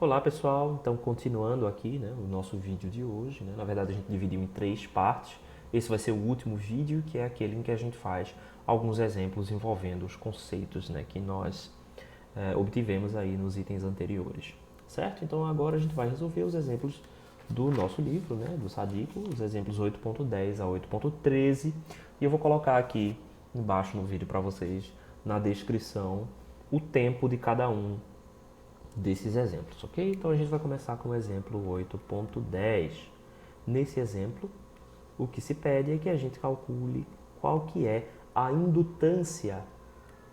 Olá pessoal, então continuando aqui, né, o nosso vídeo de hoje, né, na verdade a gente dividiu em 3 partes. Esse vai ser o último vídeo, que é aquele em que a gente faz alguns exemplos envolvendo os conceitos, né, que nós obtivemos aí nos itens anteriores, certo? Então agora a gente vai resolver os exemplos do nosso livro, né, do Sadico, os exemplos 8.10 a 8.13, e eu vou colocar aqui embaixo no vídeo para vocês, na descrição, o tempo de cada um desses exemplos, ok? Então a gente vai começar com o exemplo 8.10. Nesse exemplo, o que se pede é que a gente calcule qual que é a indutância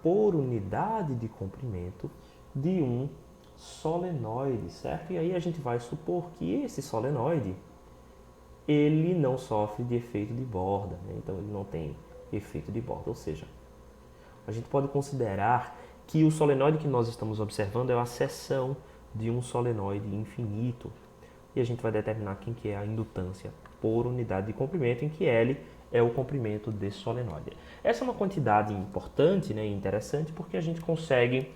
por unidade de comprimento de um solenoide, certo? E aí a gente vai supor que esse solenoide ele não sofre de efeito de borda, né? Então ele não tem efeito de borda, ou seja, a gente pode considerar que o solenoide que nós estamos observando é a seção de um solenoide infinito. E a gente vai determinar quem que é a indutância por unidade de comprimento, em que L é o comprimento desse solenoide. Essa é uma quantidade importante, né, e interessante, porque a gente consegue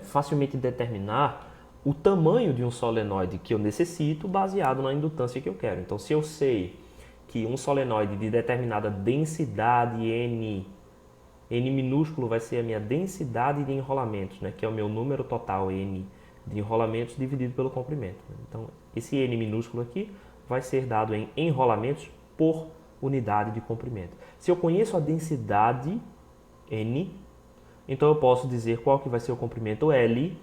facilmente determinar o tamanho de um solenoide que eu necessito baseado na indutância que eu quero. Então, se eu sei que um solenoide de determinada densidade N minúsculo vai ser a minha densidade de enrolamentos, né, que é o meu número total N de enrolamentos dividido pelo comprimento. Então, esse N minúsculo aqui vai ser dado em enrolamentos por unidade de comprimento. Se eu conheço a densidade N, então eu posso dizer qual que vai ser o comprimento L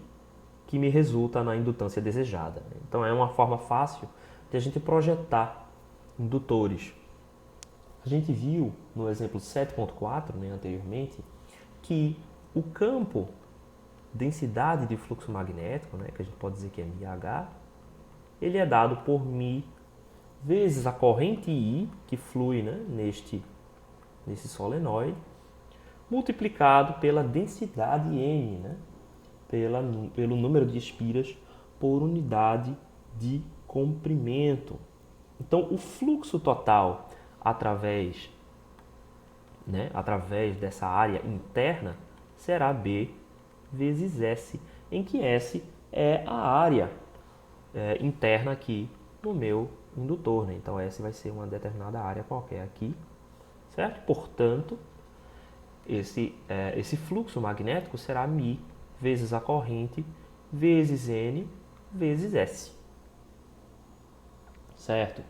que me resulta na indutância desejada. Então, é uma forma fácil de a gente projetar indutores. A gente viu no exemplo 7.4, né, anteriormente, que o campo densidade de fluxo magnético, né, que a gente pode dizer que é μH, ele é dado por μ vezes a corrente I, que flui, né, nesse solenoide, multiplicado pela densidade M, né, pelo número de espiras por unidade de comprimento. Então, o fluxo total através dessa área interna será B vezes S, em que S é a área interna aqui no meu indutor, né? Então S vai ser uma determinada área qualquer aqui, certo? Portanto, esse fluxo magnético será μ vezes a corrente vezes N vezes S, certo?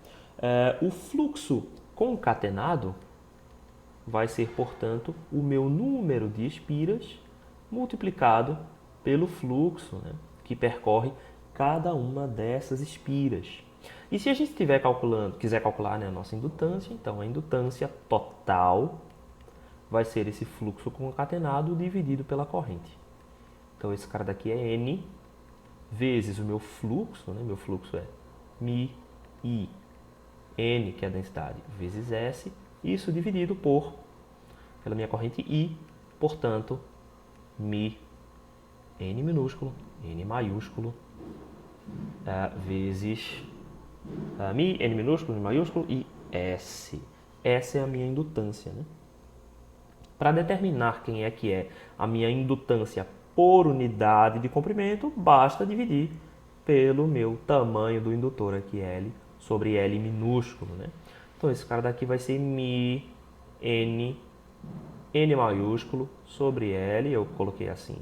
O fluxo concatenado vai ser, portanto, o meu número de espiras multiplicado pelo fluxo, né, que percorre cada uma dessas espiras. E se a gente quiser calcular, né, a nossa indutância, então a indutância total vai ser esse fluxo concatenado dividido pela corrente. Então esse cara daqui é N vezes o meu fluxo, né, meu fluxo é μI, N, que é a densidade, vezes S, isso dividido pela minha corrente I, portanto, μ, N minúsculo, N maiúsculo, vezes μ, N minúsculo, N maiúsculo e S. Essa é a minha indutância, né? Para determinar quem é que é a minha indutância por unidade de comprimento, basta dividir pelo meu tamanho do indutor aqui, L, sobre L minúsculo, né? Então, esse cara daqui vai ser μ, N maiúsculo sobre L, eu coloquei assim,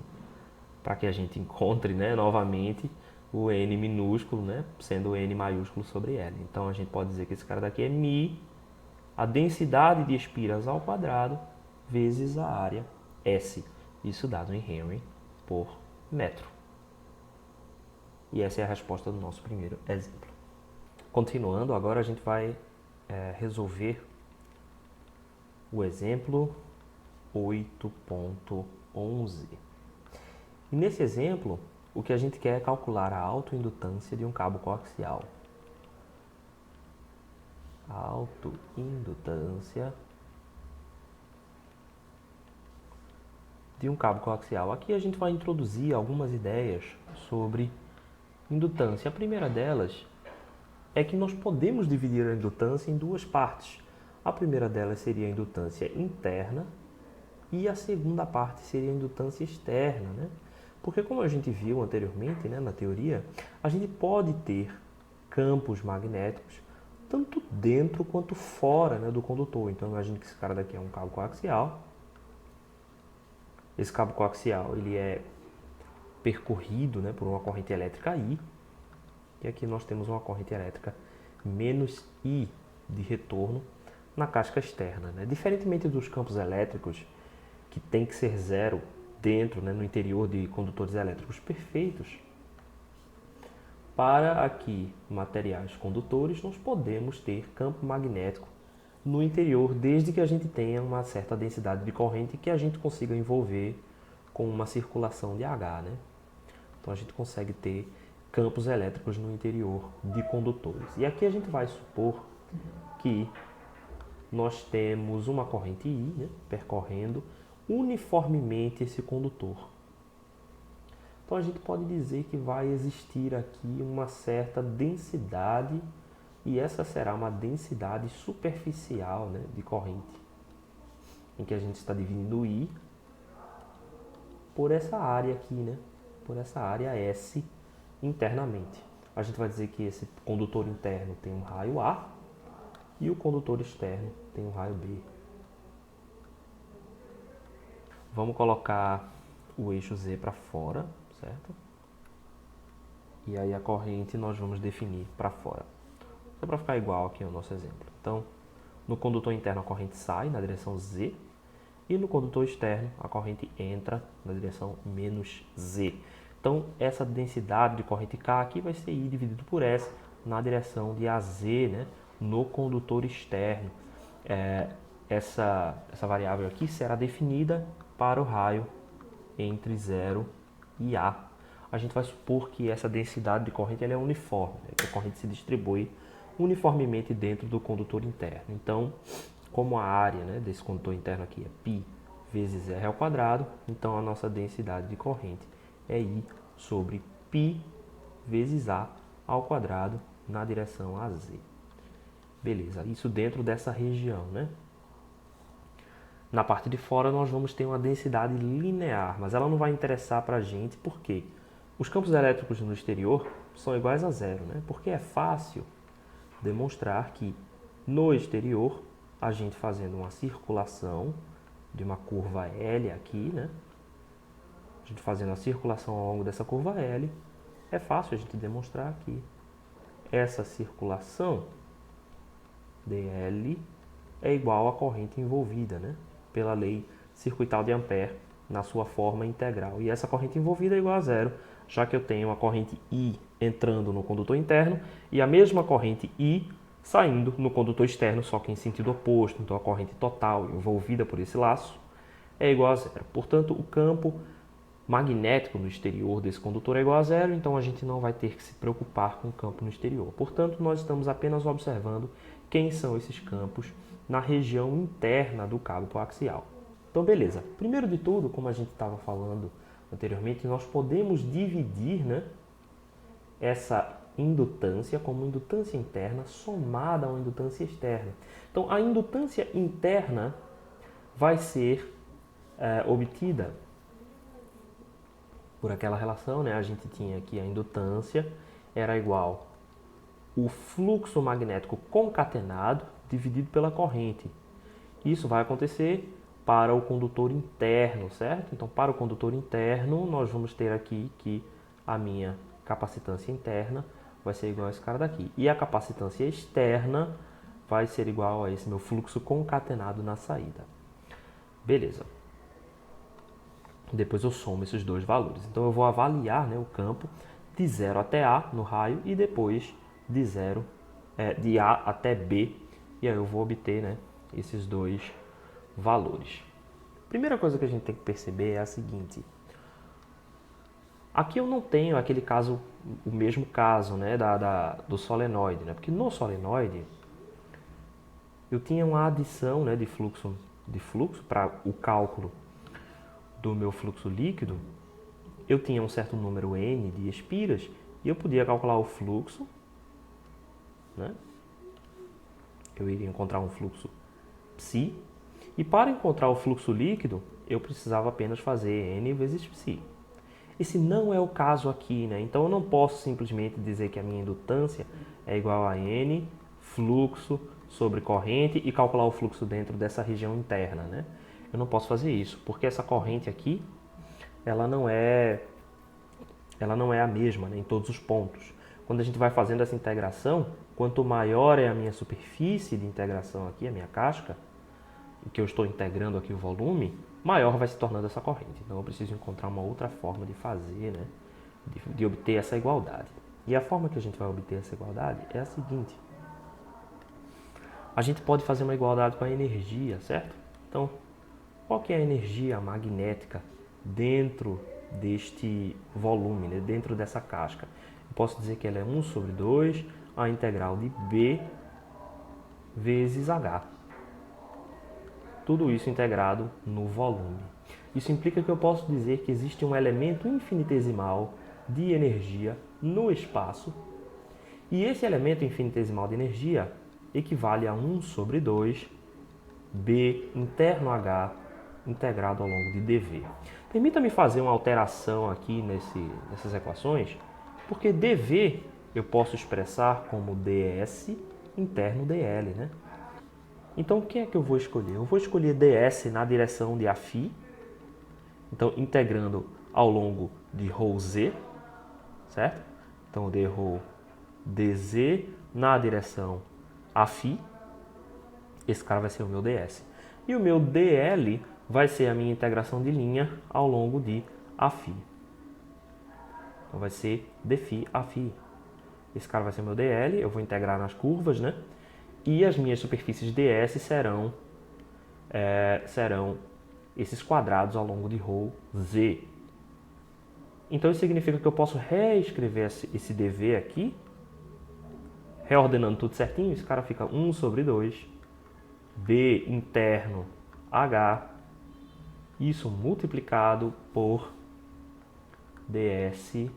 para que a gente encontre, né, novamente o N minúsculo, né, sendo N maiúsculo sobre L. Então, a gente pode dizer que esse cara daqui é μ, a densidade de espiras ao quadrado, vezes a área S. Isso dado em Henry por metro. E essa é a resposta do nosso primeiro exemplo. Continuando, agora a gente vai resolver o exemplo 8.11. E nesse exemplo, o que a gente quer é calcular a autoindutância de um cabo coaxial. Autoindutância de um cabo coaxial. Aqui a gente vai introduzir algumas ideias sobre indutância. A primeira delas é que nós podemos dividir a indutância em duas partes. A primeira delas seria a indutância interna e a segunda parte seria a indutância externa, né? Porque como a gente viu anteriormente, né, na teoria, a gente pode ter campos magnéticos tanto dentro quanto fora, né, do condutor. Então imagine que esse cara daqui é um cabo coaxial. Esse cabo coaxial ele é percorrido, né, por uma corrente elétrica I. E aqui nós temos uma corrente elétrica menos I de retorno na casca externa, né? Diferentemente dos campos elétricos, que tem que ser zero dentro, né, no interior de condutores elétricos perfeitos, para aqui materiais condutores, nós podemos ter campo magnético no interior, desde que a gente tenha uma certa densidade de corrente que a gente consiga envolver com uma circulação de H, né? Então a gente consegue ter campos elétricos no interior de condutores. E aqui a gente vai supor que nós temos uma corrente I, né, percorrendo uniformemente esse condutor. Então a gente pode dizer que vai existir aqui uma certa densidade, e essa será uma densidade superficial, né, de corrente, em que a gente está dividindo I por essa área aqui, né, por essa área S internamente. A gente vai dizer que esse condutor interno tem um raio A e o condutor externo tem um raio B. Vamos colocar o eixo Z para fora, certo? E aí a corrente nós vamos definir para fora. Só para ficar igual aqui ao nosso exemplo. Então, no condutor interno a corrente sai na direção Z e no condutor externo a corrente entra na direção menos Z. Então, essa densidade de corrente K aqui vai ser I dividido por S na direção de AZ, né, no condutor externo. Essa variável aqui será definida para o raio entre 0 e A. A gente vai supor que essa densidade de corrente ela é uniforme, né, que a corrente se distribui uniformemente dentro do condutor interno. Então, como a área, né, desse condutor interno aqui é π vezes R ao quadrado, então a nossa densidade de corrente é I sobre π vezes A ao quadrado na direção AZ. Beleza, isso dentro dessa região, né? Na parte de fora nós vamos ter uma densidade linear, mas ela não vai interessar para a gente, porque os campos elétricos no exterior são iguais a zero, né? Porque é fácil demonstrar que no exterior, a gente fazendo uma circulação de uma curva L aqui, né? A gente fazendo a circulação ao longo dessa curva L, é fácil a gente demonstrar que essa circulação dL é igual à corrente envolvida, né, pela lei circuital de Ampère na sua forma integral. E essa corrente envolvida é igual a zero, já que eu tenho a corrente I entrando no condutor interno e a mesma corrente I saindo no condutor externo, só que em sentido oposto. Então a corrente total envolvida por esse laço é igual a zero. Portanto, o campo magnético no exterior desse condutor é igual a zero, então a gente não vai ter que se preocupar com o campo no exterior. Portanto, nós estamos apenas observando quem são esses campos na região interna do cabo coaxial. Então, beleza. Primeiro de tudo, como a gente estava falando anteriormente, nós podemos dividir, né, essa indutância como indutância interna somada a uma indutância externa. Então, a indutância interna vai ser obtida por aquela relação, né? A gente tinha aqui a indutância era igual o fluxo magnético concatenado dividido pela corrente. Isso vai acontecer para o condutor interno, certo? Então, para o condutor interno, nós vamos ter aqui que a minha capacitância interna vai ser igual a esse cara daqui. E a capacitância externa vai ser igual a esse meu fluxo concatenado na saída. Beleza. Depois eu somo esses dois valores. Então, eu vou avaliar, né, o campo de 0 até A no raio e depois de A até B. E aí eu vou obter, né, esses dois valores. Primeira coisa que a gente tem que perceber é a seguinte. Aqui eu não tenho aquele caso, o mesmo caso, né, do solenoide, né? Porque no solenoide eu tinha uma adição, né, de fluxo para o cálculo do meu fluxo líquido. Eu tinha um certo número N de espiras e eu podia calcular o fluxo, né? Eu iria encontrar um fluxo psi. E para encontrar o fluxo líquido, eu precisava apenas fazer N vezes psi. Esse não é o caso aqui, né? Então eu não posso simplesmente dizer que a minha indutância é igual a N fluxo sobre corrente e calcular o fluxo dentro dessa região interna, né? Eu não posso fazer isso, porque essa corrente aqui, ela não é a mesma, né, em todos os pontos. Quando a gente vai fazendo essa integração, quanto maior é a minha superfície de integração aqui, a minha casca, em que eu estou integrando aqui o volume, maior vai se tornando essa corrente. Então eu preciso encontrar uma outra forma de fazer, né, de obter essa igualdade. E a forma que a gente vai obter essa igualdade é a seguinte. A gente pode fazer uma igualdade com a energia, certo? Então, qual que é a energia magnética dentro deste volume, né, dentro dessa casca? Eu posso dizer que ela é 1 sobre 2 a integral de B vezes H. Tudo isso integrado no volume. Isso implica que eu posso dizer que existe um elemento infinitesimal de energia no espaço, e esse elemento infinitesimal de energia equivale a 1 sobre 2 B interno H integrado ao longo de dV. Permita-me fazer uma alteração aqui nessas equações, porque dV eu posso expressar como ds interno dl, né? Então, o que é que eu vou escolher? Eu vou escolher ds na direção de φ, então integrando ao longo de ρz, certo? Então, dρ dz na direção φ, esse cara vai ser o meu ds. E o meu dl vai ser a minha integração de linha ao longo de φ. Então, vai ser dφ a φ. Esse cara vai ser o meu dl, eu vou integrar nas curvas, né? E as minhas superfícies ds serão esses quadrados ao longo de ρz. Então isso significa que eu posso reescrever esse dv aqui, reordenando tudo certinho. Esse cara fica 1 sobre 2, b interno h, isso multiplicado por ds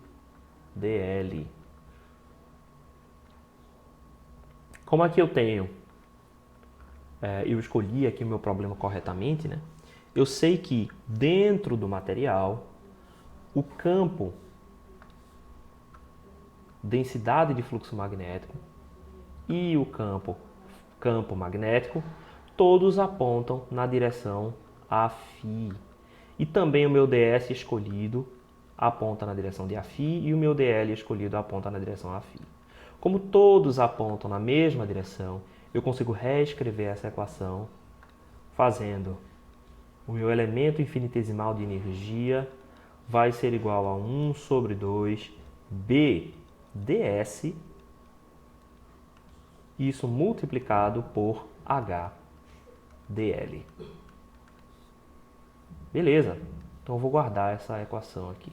dl. Como aqui eu tenho, eu escolhi aqui o meu problema corretamente, né? Eu sei que dentro do material, o campo, densidade de fluxo magnético e o campo magnético, todos apontam na direção φ. E também o meu ds escolhido aponta na direção de φ e o meu dl escolhido aponta na direção φ. Como todos apontam na mesma direção, eu consigo reescrever essa equação fazendo o meu elemento infinitesimal de energia vai ser igual a 1 sobre 2 B ds, isso multiplicado por H dl. Beleza, então eu vou guardar essa equação aqui.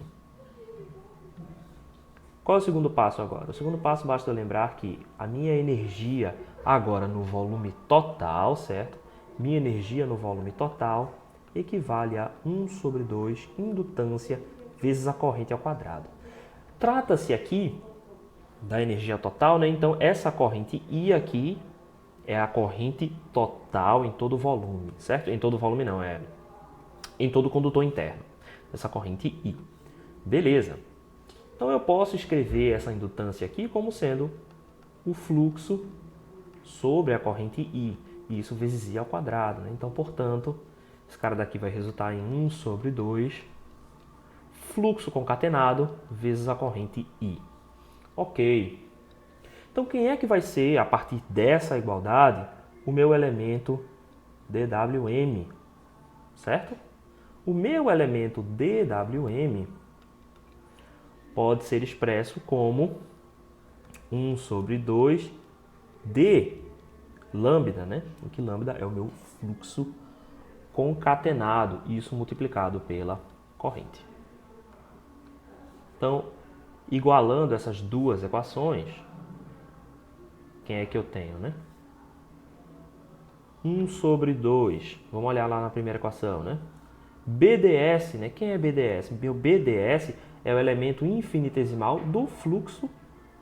Qual é o segundo passo agora? O segundo passo basta eu lembrar que a minha energia agora no volume total, certo? Minha energia no volume total equivale a 1 sobre 2 indutância vezes a corrente ao quadrado. Trata-se aqui da energia total, né? Então essa corrente I aqui é a corrente total em todo o volume, certo? Em todo o volume não, é em todo o condutor interno. Essa corrente I. Beleza. Então eu posso escrever essa indutância aqui como sendo o fluxo sobre a corrente I. E isso vezes I ao quadrado, né? Então, portanto, esse cara daqui vai resultar em 1 sobre 2 fluxo concatenado vezes a corrente I. Ok. Então, quem é que vai ser, a partir dessa igualdade, o meu elemento dWm? Certo? O meu elemento dWm pode ser expresso como 1 sobre 2 d lambda, né? Em que lambda é o meu fluxo concatenado, isso multiplicado pela corrente. Então, igualando essas duas equações, quem é que eu tenho, né? 1 sobre 2, vamos olhar lá na primeira equação, né? BDS, né? Quem é BDS? Meu BDS é o elemento infinitesimal do fluxo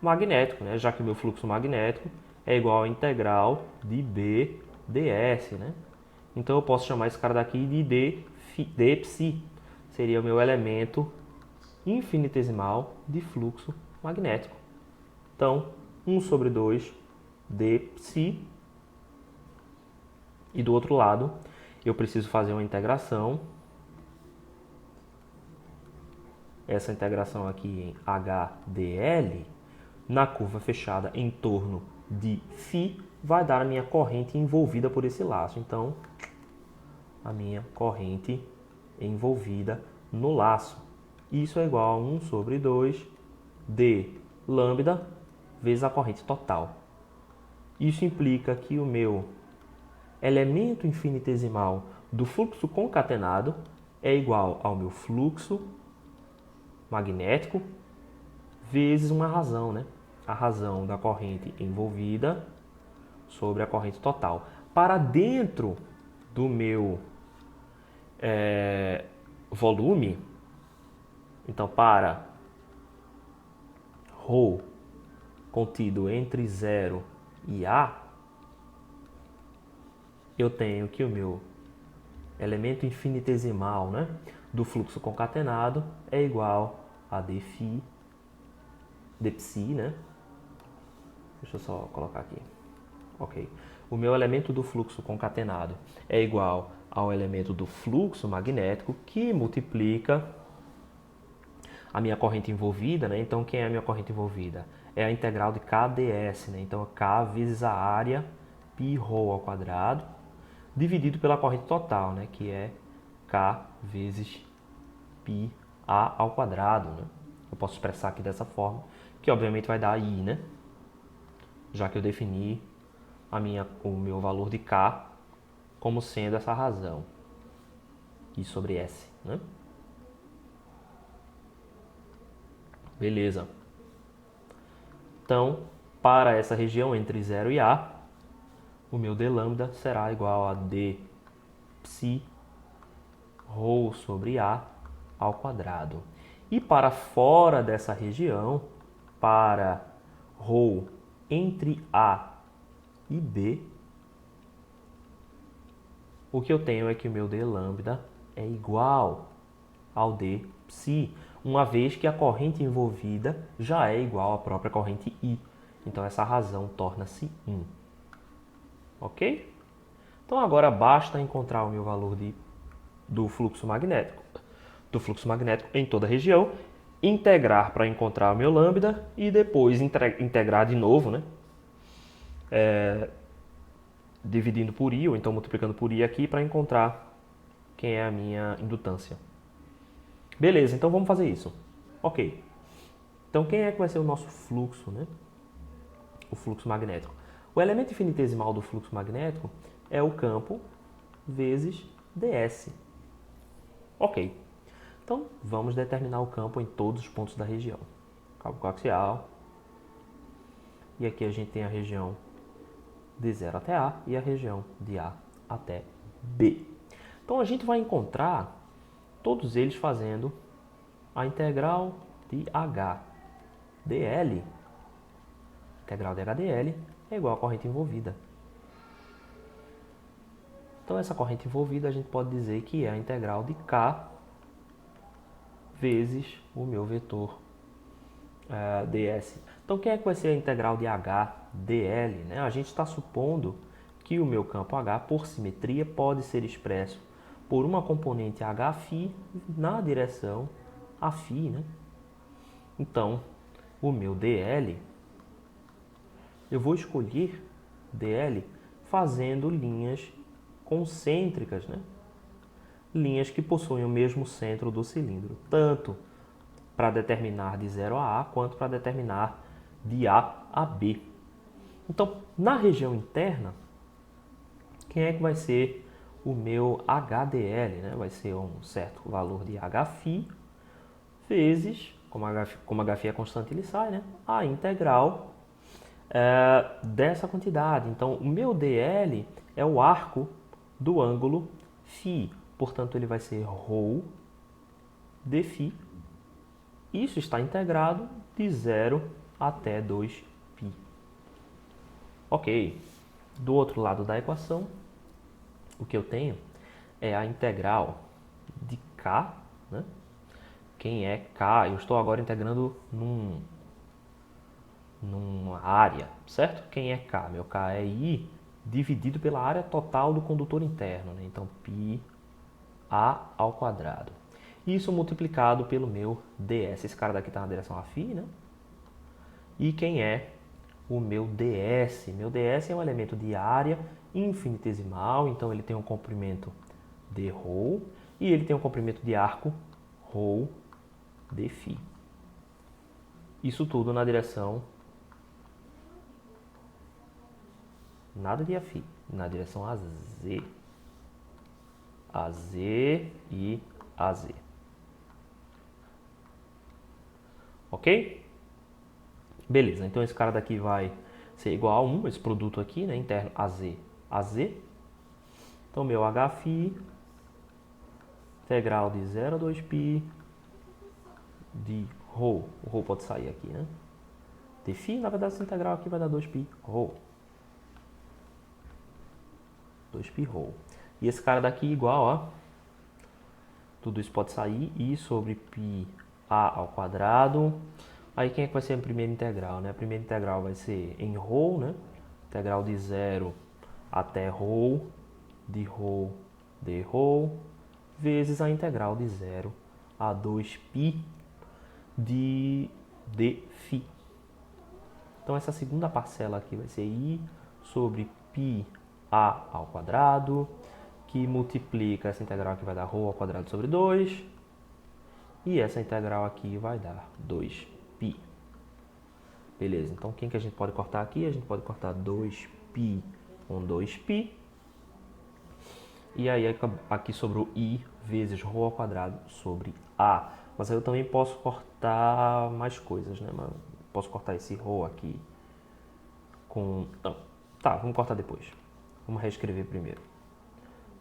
magnético, né? Já que o meu fluxo magnético é igual à integral de B ds, né? Então eu posso chamar esse cara daqui de d psi. Seria o meu elemento infinitesimal de fluxo magnético. Então, 1 sobre 2 dψ. E do outro lado, eu preciso fazer uma integração. Essa integração aqui em HDL, na curva fechada em torno de φ, vai dar a minha corrente envolvida por esse laço. Então, a minha corrente envolvida no laço. Isso é igual a 1 sobre 2 d lambda vezes a corrente total. Isso implica que o meu elemento infinitesimal do fluxo concatenado é igual ao meu fluxo magnético vezes uma razão, né? A razão da corrente envolvida sobre a corrente total. Para dentro do meu volume, então para ρ contido entre 0 e A, eu tenho que o meu elemento infinitesimal, né, do fluxo concatenado é igual a dφ, dψ, né? Deixa eu só colocar aqui. Ok. O meu elemento do fluxo concatenado é igual ao elemento do fluxo magnético que multiplica a minha corrente envolvida, né? Então, quem é a minha corrente envolvida? É a integral de K ds, né? Então, K vezes a área π ρ ao quadrado, dividido pela corrente total, né? Que é K vezes π a ao quadrado, né? Eu posso expressar aqui dessa forma, que obviamente vai dar I, né? Já que eu defini o meu valor de K como sendo essa razão. I sobre S, né? Beleza. Então, para essa região entre 0 e A, o meu d lambda será igual a d psi ρ sobre A ao quadrado. E para fora dessa região, para ρ entre A e B, o que eu tenho é que o meu d lambda é igual ao d psi, uma vez que a corrente envolvida já é igual à própria corrente I. Então essa razão torna-se 1. Ok? Então agora basta encontrar o meu valor do fluxo magnético em toda a região, integrar para encontrar o meu lambda e depois integrar de novo, né? Dividindo por I, ou então multiplicando por I aqui para encontrar quem é a minha indutância. Beleza, então vamos fazer isso. Ok. Então quem é que vai ser o nosso fluxo, né? O fluxo magnético. O elemento infinitesimal do fluxo magnético é o campo vezes ds. Ok. Então vamos determinar o campo em todos os pontos da região. Campo coaxial. E aqui a gente tem a região de 0 até A e a região de A até B. Então a gente vai encontrar todos eles fazendo a integral de HDL. Integral de HDL é igual à corrente envolvida. Então essa corrente envolvida a gente pode dizer que é a integral de K vezes o meu vetor ds. Então quem é que vai ser a integral de HDL? Né? A gente está supondo que o meu campo H, por simetria, pode ser expresso por uma componente Hφ na direção Φ, né? Então, o meu dl, eu vou escolher dl fazendo linhas concêntricas, né? Linhas que possuem o mesmo centro do cilindro, tanto para determinar de 0 a A, quanto para determinar de A a B. Então, na região interna, quem é que vai ser o meu HDL? Né? Vai ser um certo valor de Hφ vezes, como Hφ é constante, ele sai, né? A integral dessa quantidade. Então, o meu dl é o arco do ângulo φ. Portanto, ele vai ser ρ dφ. Isso está integrado de 0 até 2π. Ok. Do outro lado da equação, o que eu tenho é a integral de K, né? quem é K? Eu estou agora integrando numa área, certo? Quem é K? Meu K é I dividido pela área total do condutor interno, né? Então, π A ao quadrado. Isso multiplicado pelo meu ds. Esse cara daqui está na direção afim, né? E quem é o meu ds? Meu ds é um elemento de área infinitesimal, então ele tem um comprimento dρ e ele tem um comprimento de arco ρ dφ. Isso tudo na direção nada de afim, na direção AZ. AZ e AZ. Ok? Beleza, então esse cara daqui vai ser igual a 1, esse produto aqui, né, interno AZ, AZ. Então, meu Hφ, integral de 0 a 2π de ρ. O ρ pode sair aqui, né? dφ, na verdade, essa integral aqui vai dar 2π ρ. 2π ρ. E esse cara daqui igual a... Tudo isso pode sair. I sobre π a ao quadrado. Aí quem é que vai ser a primeira integral, né? A primeira integral vai ser em ρ, né? Integral de 0 até ρ, de ρ dρ, vezes a integral de 0 a 2π de dφ. Então essa segunda parcela aqui vai ser I sobre π a ao quadrado, que multiplica essa integral aqui vai dar ρ ao quadrado sobre 2, e essa integral aqui vai dar 2π. Beleza, então quem que a gente pode cortar aqui? A gente pode cortar 2π com 2π. E aí aqui sobrou I vezes ρ ao quadrado sobre A. Mas aí eu também posso cortar mais coisas, né? Posso cortar esse ρ aqui com... Não, tá, vamos cortar depois. Vamos reescrever primeiro.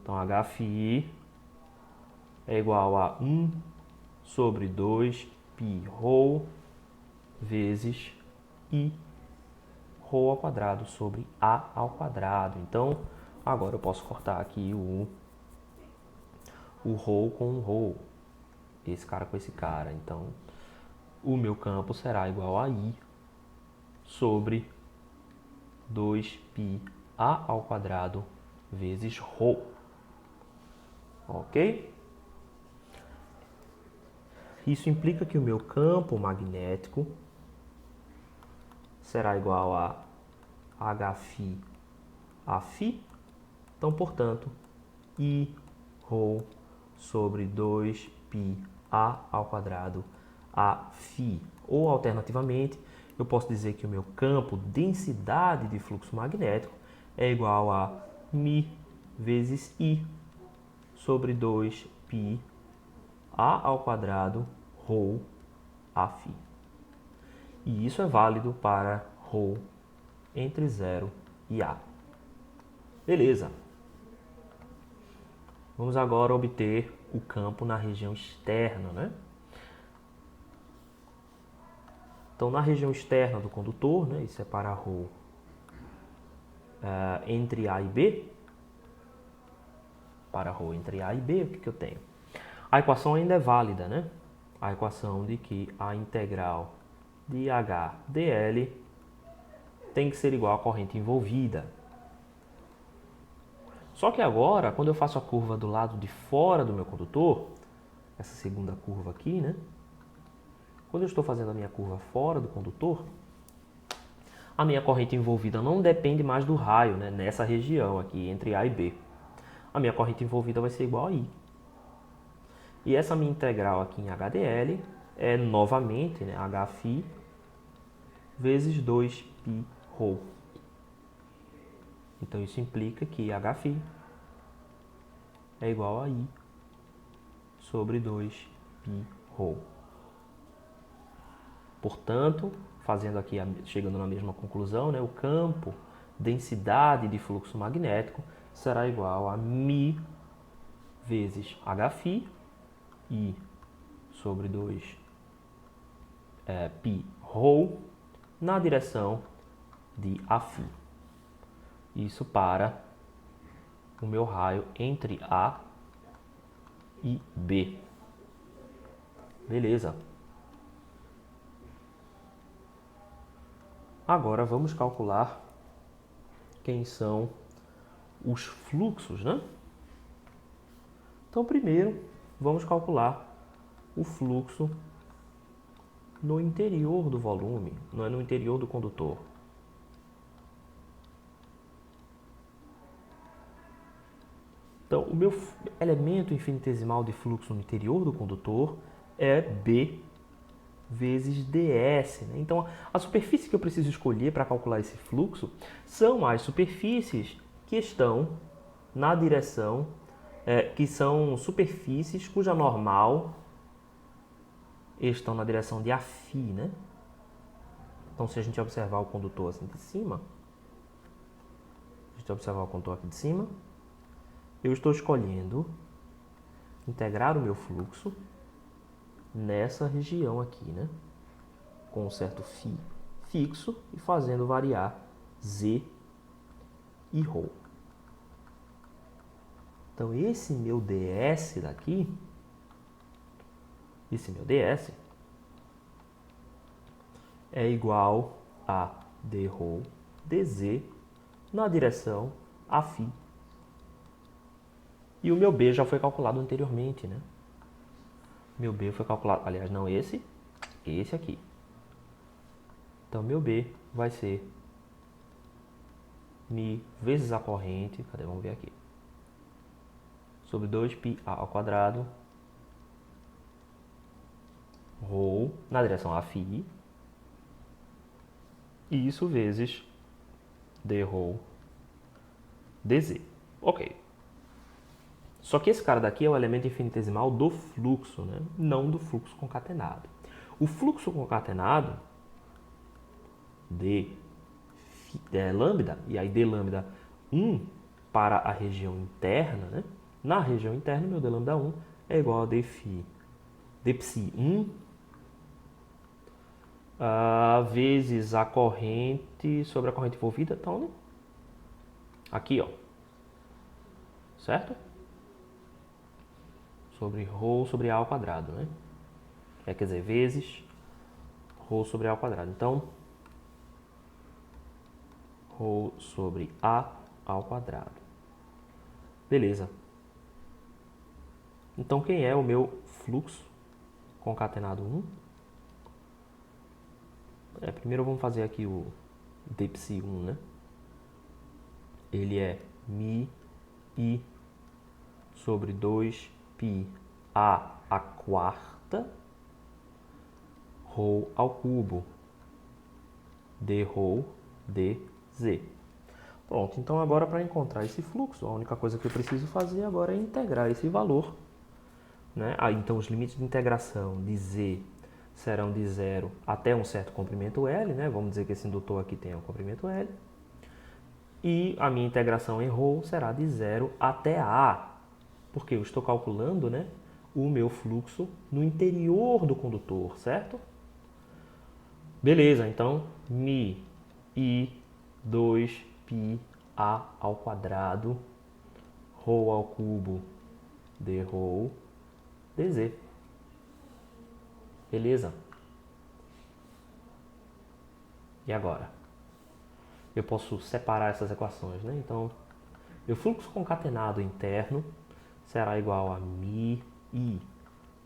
Então, HφI é igual a 1 sobre 2π ρ vezes I ρ ao quadrado sobre A ao quadrado. Então, agora eu posso cortar aqui o ρ com o ρ. Esse cara com esse cara. Então, o meu campo será igual a I sobre 2π A ao quadrado vezes ρ. Ok? Isso implica que o meu campo magnético será igual a Hφ a φ. Então, portanto, I ρ sobre 2π A ao quadrado a φ. Ou, alternativamente, eu posso dizer que o meu campo, densidade de fluxo magnético, é igual a μ vezes I sobre 2π A ao quadrado ρ a φ. E isso é válido para ρ entre 0 e A. Beleza. Vamos agora obter o campo na região externa, né? Então, na região externa do condutor, né, isso é para ρ entre A e B. Para ρ entre A e B, o que eu tenho? A equação ainda é válida, né? A equação de que a integral de H dl tem que ser igual à corrente envolvida. Só que agora, quando eu faço a curva do lado de fora do meu condutor, essa segunda curva aqui, né? Quando eu estou fazendo a minha curva fora do condutor, a minha corrente envolvida não depende mais do raio, né? Nessa região aqui, entre A e B. A minha corrente envolvida vai ser igual a I. E essa minha integral aqui em HDL é novamente, né, Hφ vezes 2π ρ. Então isso implica que Hφ é igual a I sobre 2π ρ. Portanto, fazendo aqui, chegando na mesma conclusão, né, o campo, densidade de fluxo magnético será igual a μ vezes Hφ, I sobre 2π ρ, na direção de Aφ. Isso para o meu raio entre A e B. Beleza. Agora vamos calcular quem são os fluxos, né? Então, primeiro, vamos calcular o fluxo no interior do volume, não é no interior do condutor. Então, o meu elemento infinitesimal de fluxo no interior do condutor é B vezes ds. Né? Então, a superfície que eu preciso escolher para calcular esse fluxo são as superfícies que estão na direção, que são superfícies cuja normal estão na direção de afim, né? Então, se a gente observar o condutor assim de cima, eu estou escolhendo integrar o meu fluxo nessa região aqui, né? Com um certo φ fixo e fazendo variar z e ρ. Então, esse meu ds daqui, é igual a dρ dz na direção afim. E o meu B já foi calculado anteriormente, né? Meu B foi calculado, aliás, não esse aqui. Então, meu B vai ser mi vezes a corrente, cadê? Vamos ver aqui. Sobre 2πa ao quadrado, ρ na direção afim, e isso vezes dρ dz. Ok. Só que esse cara daqui é o elemento infinitesimal do fluxo, né? Não do fluxo concatenado. O fluxo concatenado de lambda, e aí d lambda 1 para a região interna, né? Na região interna, meu d lambda 1 é igual a d psi 1 vezes a corrente sobre a corrente envolvida, tá onde? Aqui, ó. Certo? Sobre ρ sobre a ao quadrado, né? Quer dizer, vezes ρ sobre a ao quadrado. Então, ρ sobre a ao quadrado. Beleza. Então, quem é o meu fluxo concatenado 1? Primeiro vamos fazer aqui o dψ1, né? Ele é mi I sobre 2πa à quarta ρ ao cubo dρ dz. Pronto, então agora para encontrar esse fluxo, a única coisa que eu preciso fazer agora é integrar esse valor, né? Então os limites de integração de z serão de 0 até um certo comprimento L, né? Vamos dizer que esse indutor aqui tem um comprimento L. E a minha integração em ρ será de 0 até A, porque eu estou calculando, né, o meu fluxo no interior do condutor, certo? Beleza, então, mi I 2πa ao quadrado ρ ao cubo dρ dz. Beleza? E agora? Eu posso separar essas equações, né? Então, meu fluxo concatenado interno será igual a mi I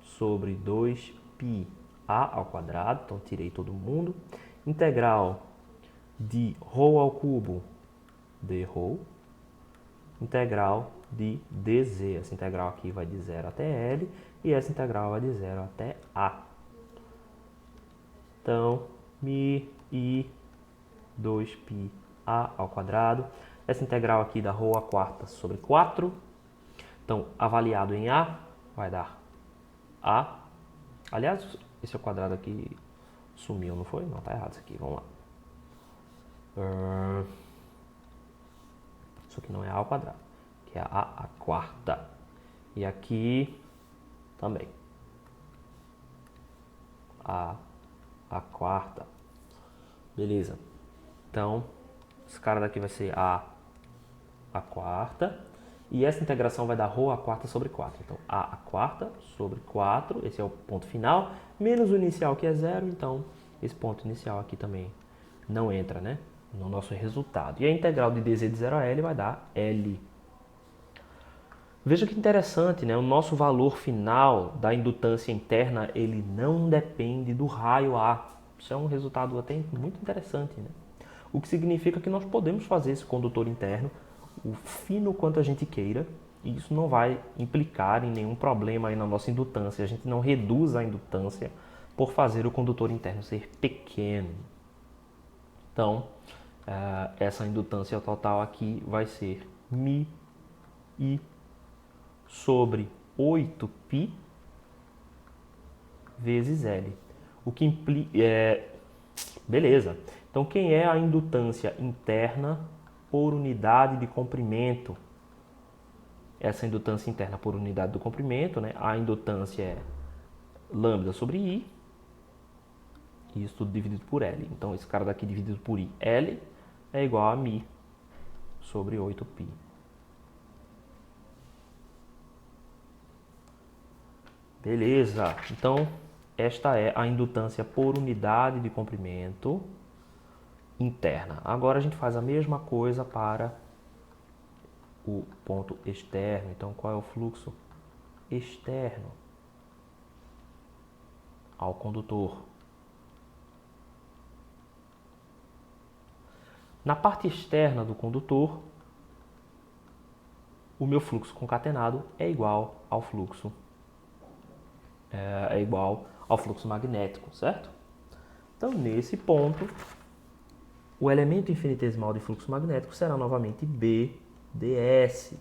sobre 2πa ao quadrado, então tirei todo mundo, integral de ρ ao cubo dρ, integral de dz. Essa integral aqui vai de 0 até L e essa integral vai de 0 até A. Então, mi I 2πa ao quadrado. Essa integral aqui dá ρ à quarta sobre 4. Então, avaliado em A, vai dar A. Aliás, esse quadrado aqui sumiu, não foi? Não, tá errado isso aqui. Vamos lá. Isso aqui não é A ao quadrado, que é A à quarta. E aqui também. A à quarta. Beleza. Então, esse cara daqui vai ser A à quarta. E essa integração vai dar ρ a quarta sobre 4. Então, a quarta sobre 4, esse é o ponto final, menos o inicial que é 0, então esse ponto inicial aqui também não entra, né, no nosso resultado. E a integral de dz de 0 a L vai dar L. Veja que interessante, né? O nosso valor final da indutância interna, ele não depende do raio A. Isso é um resultado até muito interessante, né? O que significa que nós podemos fazer esse condutor interno o fino quanto a gente queira, e isso não vai implicar em nenhum problema aí na nossa indutância. A gente não reduz a indutância por fazer o condutor interno ser pequeno. Então, essa indutância total aqui vai ser μi sobre 8π vezes L. O que implica... beleza. Então, quem é a indutância interna por unidade de comprimento? Essa indutância interna por unidade do comprimento, né? A indutância é lambda sobre I, e isso tudo dividido por L. Então, esse cara daqui dividido por I, L, é igual a μ sobre 8π. Beleza. Então, esta é a indutância por unidade de comprimento interna. Agora a gente faz a mesma coisa para o ponto externo. Então, qual é o fluxo externo ao condutor? Na parte externa do condutor, o meu fluxo concatenado é igual ao fluxo magnético, certo? Então, nesse ponto, o elemento infinitesimal de fluxo magnético será novamente BdS.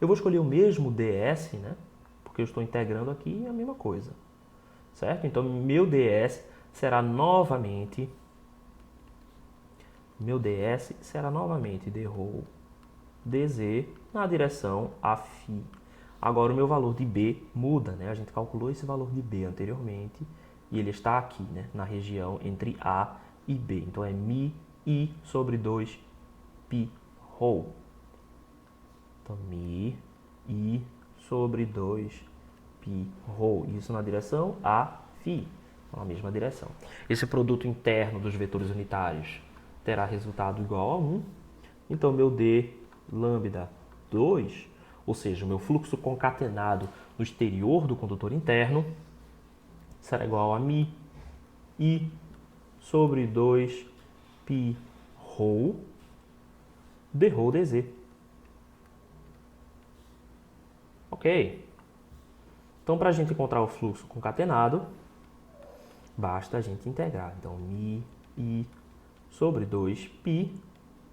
Eu vou escolher o mesmo ds, né? Porque eu estou integrando aqui a mesma coisa, certo? Então, meu ds será novamente dρ dz na direção afim. Agora o meu valor de B muda, né? A gente calculou esse valor de B anteriormente e ele está aqui, né? Na região entre A e B. Então é μi sobre 2π ρ. Então μi sobre 2π ρ. Isso na direção afim, na mesma direção. Esse produto interno dos vetores unitários terá resultado igual a 1. Então meu d lambda 2, ou seja, o meu fluxo concatenado no exterior do condutor interno, será igual a μi sobre 2π ρ dρ dz. Ok? Então, para a gente encontrar o fluxo concatenado, basta a gente integrar. Então, μi sobre 2π,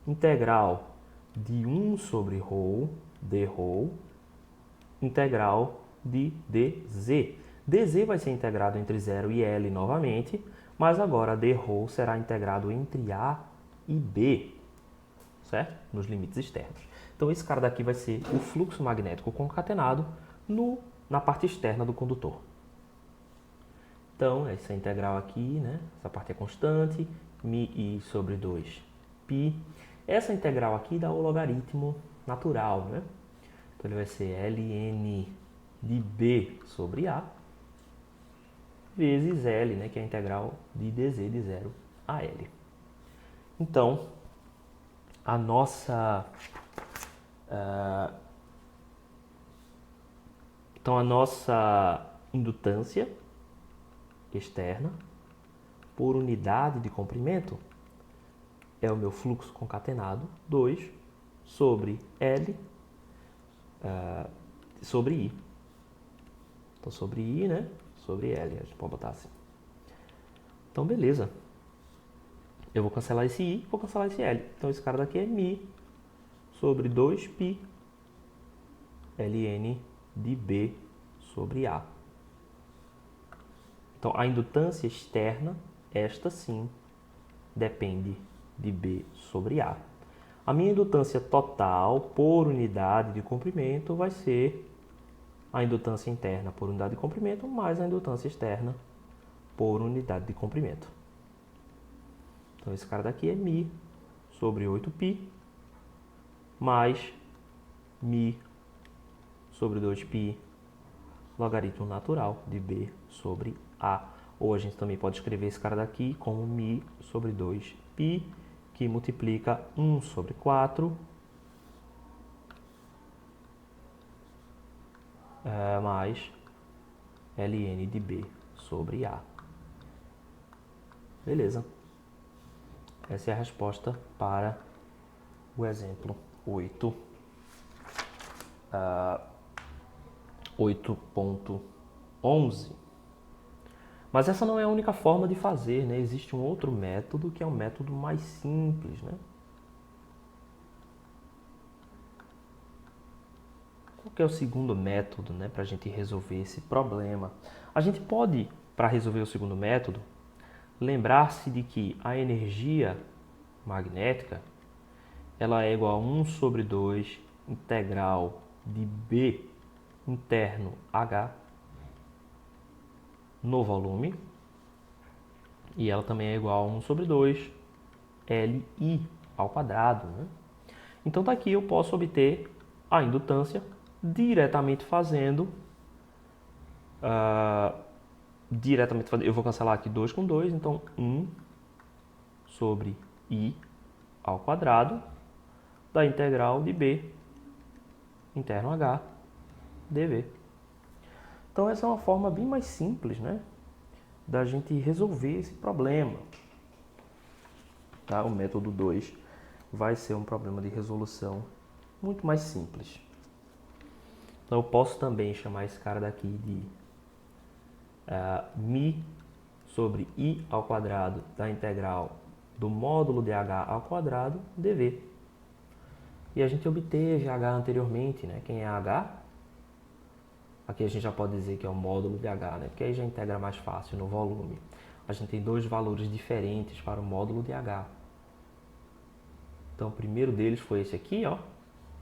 integral de 1 sobre ρ, dρ, integral de dz. dz vai ser integrado entre 0 e L novamente, mas agora dρ será integrado entre A e B, certo? Nos limites externos. Então, esse cara daqui vai ser o fluxo magnético concatenado na parte externa do condutor. Então, essa integral aqui, né? Essa parte é constante, μi sobre 2π. Essa integral aqui dá o logaritmo natural, né? Então, ele vai ser ln de B sobre A vezes L, né? Que é a integral de dz de 0 a L. Então, a nossa indutância externa por unidade de comprimento é o meu fluxo concatenado 2 sobre L sobre I. Então, sobre I, né? Sobre L, a gente pode botar assim. Então, beleza. Eu vou cancelar esse I, vou cancelar esse L. Então, esse cara daqui é μi sobre 2π ln de B sobre A. Então, a indutância externa, esta sim, depende de B sobre A. A minha indutância total por unidade de comprimento vai ser a indutância interna por unidade de comprimento mais a indutância externa por unidade de comprimento. Então, esse cara daqui é μi sobre 8π mais μi sobre 2π logaritmo natural de b sobre a. Ou a gente também pode escrever esse cara daqui como μ sobre 2π, que multiplica 1 sobre 4 mais ln de b sobre a. Beleza? Essa é a resposta para o exemplo 8. 8.11. Mas essa não é a única forma de fazer, né? Existe um outro método que é um método mais simples, né? Qual que é o segundo método, né, para a gente resolver esse problema? A gente pode, para resolver o segundo método, lembrar-se de que a energia magnética ela é igual a 1 sobre 2 integral de B interno H no volume, e ela também é igual a 1 sobre 2 Li ao quadrado, né? Então daqui eu posso obter a indutância diretamente fazendo, eu vou cancelar aqui 2 com 2, então 1 sobre I ao quadrado da integral de B interno H dV. Então essa é uma forma bem mais simples, né, da gente resolver esse problema. Tá? O método 2 vai ser um problema de resolução muito mais simples. Então eu posso também chamar esse cara daqui de μ sobre I ao quadrado da integral do módulo de H ao quadrado dV. E a gente obteve H anteriormente, né? Quem é H? Aqui a gente já pode dizer que é o módulo de H, né? Porque aí já integra mais fácil no volume. A gente tem dois valores diferentes para o módulo de H. Então o primeiro deles foi esse aqui, ó.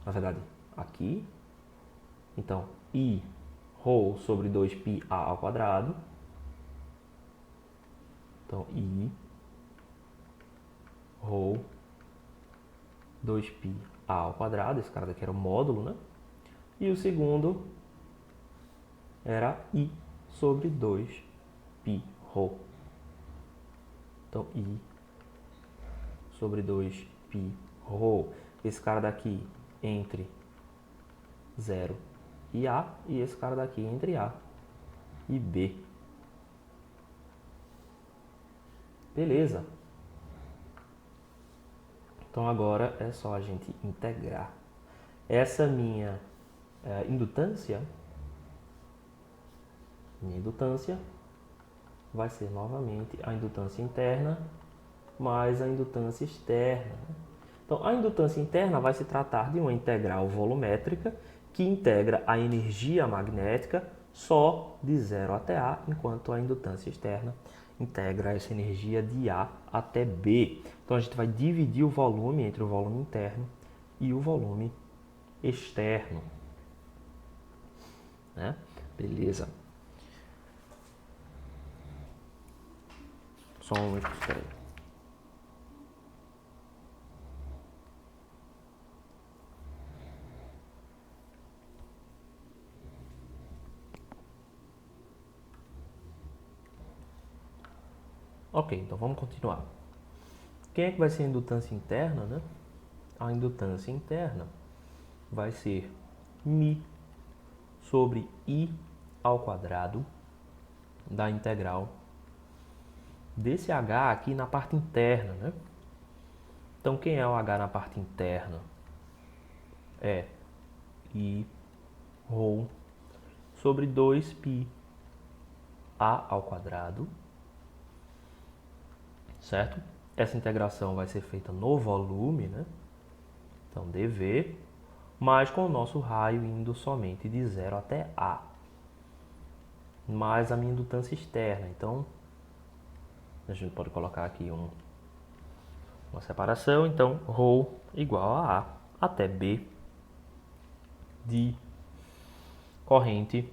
Na verdade, aqui. Então, I ρ sobre 2πa ao quadrado. Então, I ρ 2πa ao quadrado. Esse cara daqui era o módulo, né? E o segundo era I sobre 2π ρ. Então, I sobre 2π ρ. Esse cara daqui entre 0 e A, e esse cara daqui entre A e B. Beleza? Então agora é só a gente integrar. Essa minha indutância vai ser novamente a indutância interna mais a indutância externa. Então a indutância interna vai se tratar de uma integral volumétrica que integra a energia magnética só de 0 até A, enquanto a indutância externa integra essa energia de A até B. Então a gente vai dividir o volume entre o volume interno e o volume externo. Né? Beleza. Só um momento, espera aí. Ok, então vamos continuar. Quem é que vai ser a indutância interna, né? A indutância interna vai ser μ sobre I ao quadrado da integral desse H aqui na parte interna, né? Então, quem é o H na parte interna? É I ρ sobre 2π A ao quadrado, certo? Essa integração vai ser feita no volume, né? Então, dV, mas com o nosso raio indo somente de 0 até A, mais a minha indutância externa. Então, a gente pode colocar aqui uma separação. Então, ρ igual a A até B de corrente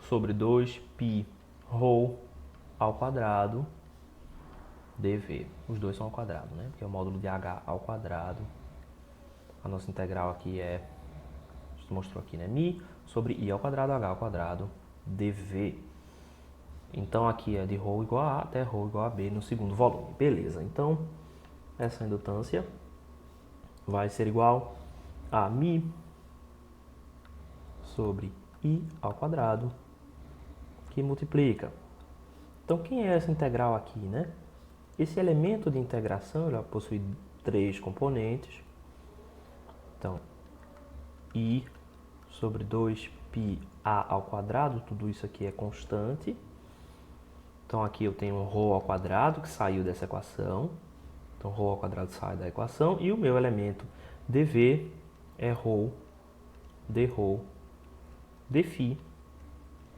sobre 2π ρ ao quadrado dV. Os dois são ao quadrado, né? Porque é o módulo de H ao quadrado. A nossa integral aqui é mostrou aqui, né? Mi sobre I ao quadrado, H ao quadrado, dV. Então, aqui é de ρ igual a A até ρ igual a B no segundo volume. Beleza, então, essa indutância vai ser igual a Mi sobre I ao quadrado, que multiplica. Então, quem é essa integral aqui, né? Esse elemento de integração, ele possui 3 componentes. Então, I sobre 2πa ao quadrado, tudo isso aqui é constante. Então, aqui eu tenho ρ ao quadrado, que saiu dessa equação. Então, ρ ao quadrado sai da equação. E o meu elemento dV é ρ, dρ, dφ,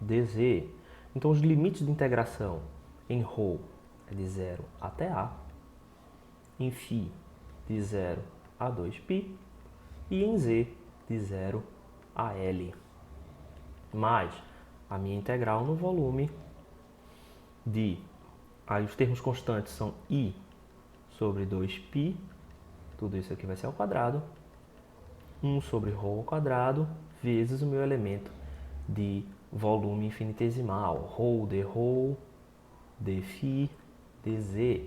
dz. Então, os limites de integração em ρ é de 0 até A, em φ de 0 a 2π e em z de 0 a L. Mais a minha integral no volume aí os termos constantes são I sobre 2π, tudo isso aqui vai ser ao quadrado, 1 sobre ρ ao quadrado, vezes o meu elemento de volume infinitesimal, ρ, dρ, dφ, dz.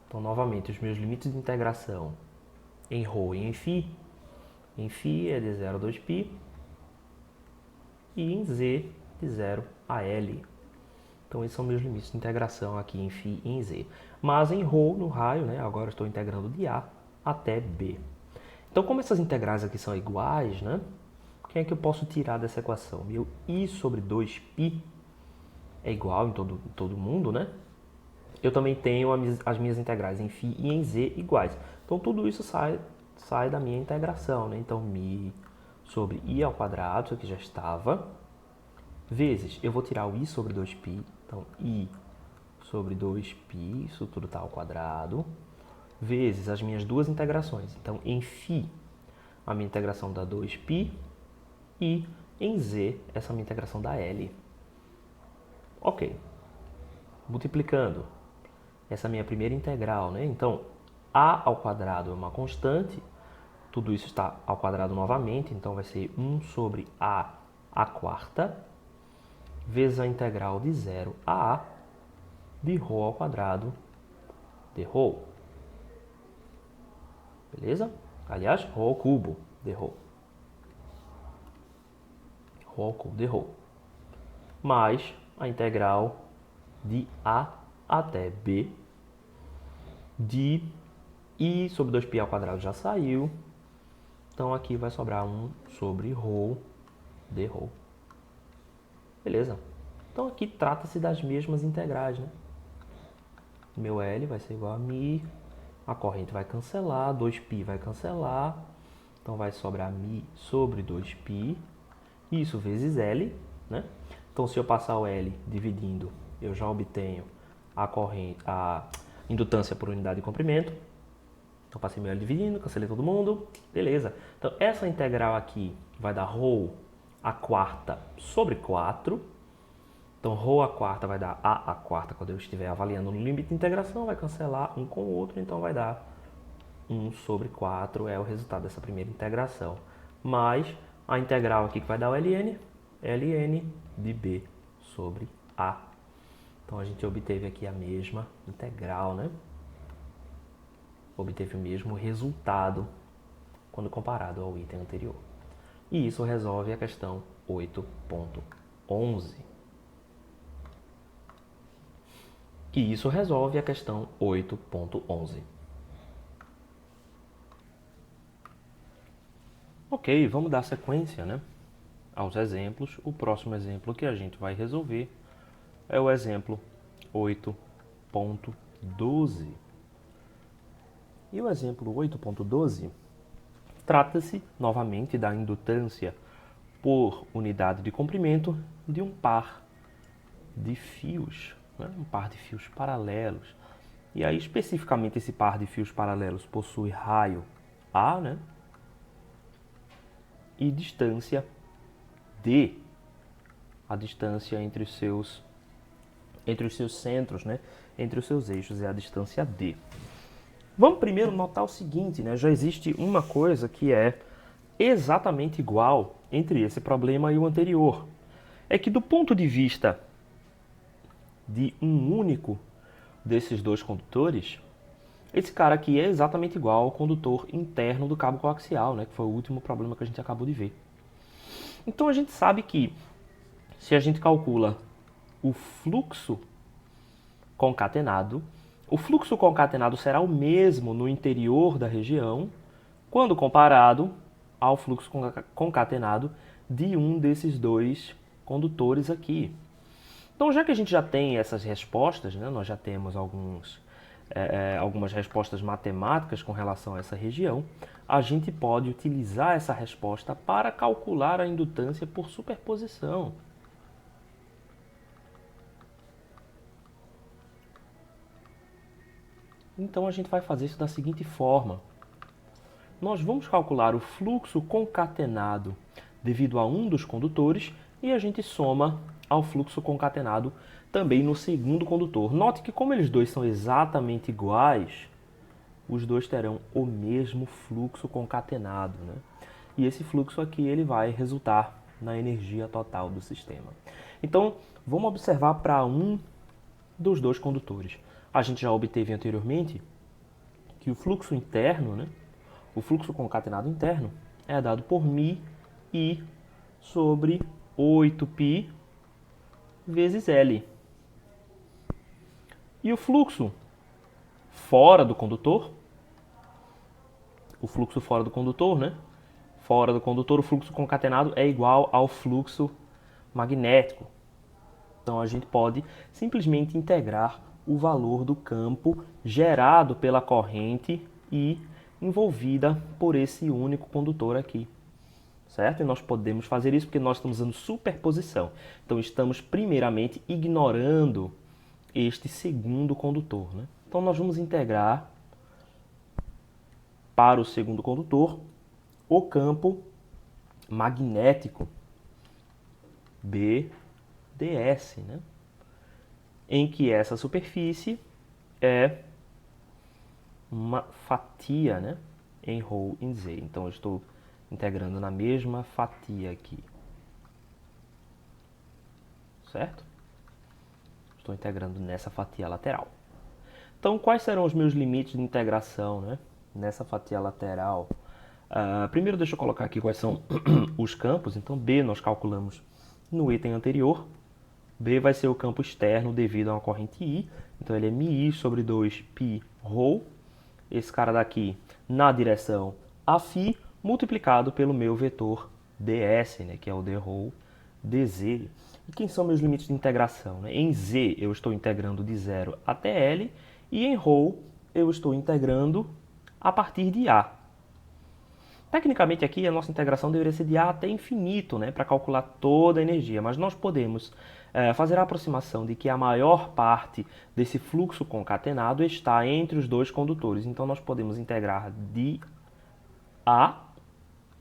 Então, novamente, os meus limites de integração em ρ e em φ é de 0 a 2π e em z de 0 a L. Então, esses são meus limites de integração aqui em φ e em z. Mas em ρ, no raio, né, agora estou integrando de A até B. Então, como essas integrais aqui são iguais, né, quem é que eu posso tirar dessa equação? Meu I sobre 2π é igual em todo mundo, né? Eu também tenho as minhas integrais em φ e em z iguais. Então, tudo isso sai da minha integração, né? Então, mi sobre I ao quadrado, isso aqui já estava, vezes, eu vou tirar o I sobre 2π, então, I sobre 2π, isso tudo está ao quadrado, vezes as minhas duas integrações. Então, em φ, a minha integração dá 2π, e em z, essa minha integração dá L. Ok. Multiplicando essa minha primeira integral, né? Então, A ao quadrado é uma constante, tudo isso está ao quadrado novamente, então vai ser 1 sobre A à quarta, vezes a integral de 0 a A de ρ ao quadrado dρ. Beleza? Aliás, ρ ao cubo dρ. Ρ ao cubo dρ. Mais a integral de A até B de I sobre 2π ao quadrado já saiu. Então, aqui vai sobrar 1 sobre ρ dρ. Beleza? Então, aqui trata-se das mesmas integrais, né? Meu L vai ser igual a mi, a corrente vai cancelar, 2π vai cancelar, então vai sobrar mi sobre 2π, isso vezes L, né? Então, se eu passar o L dividindo, eu já obtenho a indutância por unidade de comprimento. Então, passei meu L dividindo, cancelei todo mundo, beleza. Então, essa integral aqui vai dar ρ à quarta sobre 4. Então, ρ à quarta vai dar A à quarta quando eu estiver avaliando no limite de integração, vai cancelar um com o outro, então vai dar 1 sobre 4, é o resultado dessa primeira integração. Mais a integral aqui que vai dar o ln de B sobre A. Então, a gente obteve aqui a mesma integral, né? Obteve o mesmo resultado quando comparado ao item anterior. E isso resolve a questão 8.11. E isso resolve a questão 8.11. Ok, vamos dar sequência, né, aos exemplos. O próximo exemplo que a gente vai resolver é o exemplo 8.12. E o exemplo 8.12 trata-se, novamente, da indutância por unidade de comprimento de um par de fios, né? Um par de fios paralelos. E aí, especificamente, esse par de fios paralelos possui raio A, né? E distância D, a distância entre os seus centros, né? Entre os seus eixos é a distância D. Vamos primeiro notar o seguinte, né? Já existe uma coisa que é exatamente igual entre esse problema e o anterior é que, do ponto de vista de um único desses dois condutores, esse cara aqui é exatamente igual ao condutor interno do cabo coaxial, né, que foi o último problema que a gente acabou de ver. Então a gente sabe que, se a gente calcula o fluxo concatenado, o fluxo concatenado será o mesmo no interior da região quando comparado ao fluxo concatenado de um desses dois condutores aqui. Então, já que a gente já tem essas respostas, né, nós já temos algumas respostas matemáticas com relação a essa região, a gente pode utilizar essa resposta para calcular a indutância por superposição. Então, a gente vai fazer isso da seguinte forma. Nós vamos calcular o fluxo concatenado devido a um dos condutores e a gente soma ao fluxo concatenado também no segundo condutor. Note que, como eles dois são exatamente iguais, os dois terão o mesmo fluxo concatenado, né? E esse fluxo aqui ele vai resultar na energia total do sistema. Então, vamos observar para um dos dois condutores. A gente já obteve anteriormente que o fluxo interno, né, o fluxo concatenado interno, é dado por μi sobre 8π vezes L. E o fluxo fora do condutor, né? Fora do condutor, o fluxo concatenado é igual ao fluxo magnético. Então a gente pode simplesmente integrar o valor do campo gerado pela corrente I envolvida por esse único condutor aqui. Certo? E nós podemos fazer isso porque nós estamos usando superposição. Então estamos primeiramente ignorando este segundo condutor, né? Então nós vamos integrar para o segundo condutor o campo magnético BdS, né? Em que essa superfície é uma fatia, né, em ρ em Z. Então eu estou integrando na mesma fatia aqui. Certo? Estou integrando nessa fatia lateral. Então, quais serão os meus limites de integração, né, nessa fatia lateral? Primeiro, deixa eu colocar aqui quais são os campos. Então, B nós calculamos no item anterior. B vai ser o campo externo devido a uma corrente I. Então, ele é μi sobre 2π ρ. Esse cara daqui na direção afim, multiplicado pelo meu vetor ds, né, que é o dρ dz. E quem são meus limites de integração? Né? Em z eu estou integrando de 0 até L, e em ρ eu estou integrando a partir de A. Tecnicamente aqui a nossa integração deveria ser de A até infinito, né, para calcular toda a energia, mas nós podemos fazer a aproximação de que a maior parte desse fluxo concatenado está entre os dois condutores. Então nós podemos integrar de A,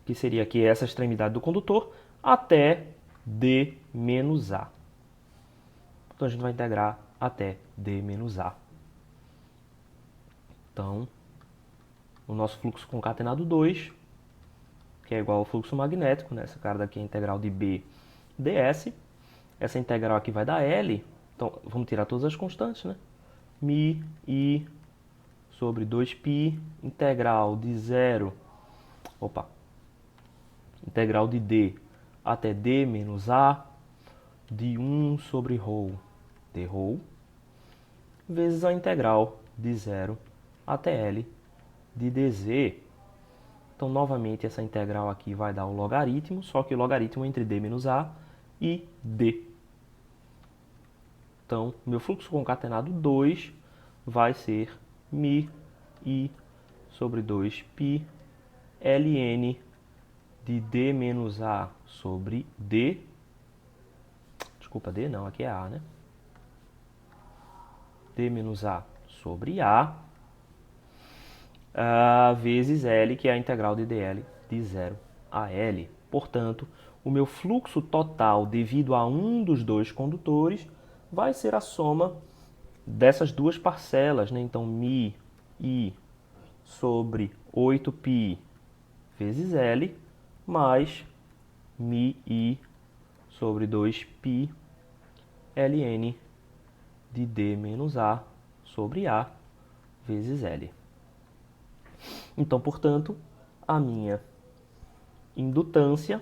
que seria aqui essa extremidade do condutor, até D menos A. Então a gente vai integrar até D menos A. Então, o nosso fluxo concatenado 2, que é igual ao fluxo magnético, né? Essa cara daqui é a integral de B ds. Essa integral aqui vai dar L. Então, vamos tirar todas as constantes, né? μi sobre 2π, integral de 0, integral de D até D menos A, de 1 sobre ρ dρ, vezes a integral de 0 até L de dz. Então, novamente, essa integral aqui vai dar o logaritmo, só que o logaritmo é entre D menos A e D. Então, meu fluxo concatenado 2 vai ser μi sobre 2π ln de D menos A sobre D. Desculpa, D não, aqui é A, né? D menos A sobre A, vezes L, que é a integral de dl de 0 a L. Portanto, o meu fluxo total devido a um dos dois condutores vai ser a soma dessas duas parcelas, né? Então, μi sobre 8π vezes L mais μi sobre 2π ln de D menos A sobre A vezes L. Então, portanto, a minha indutância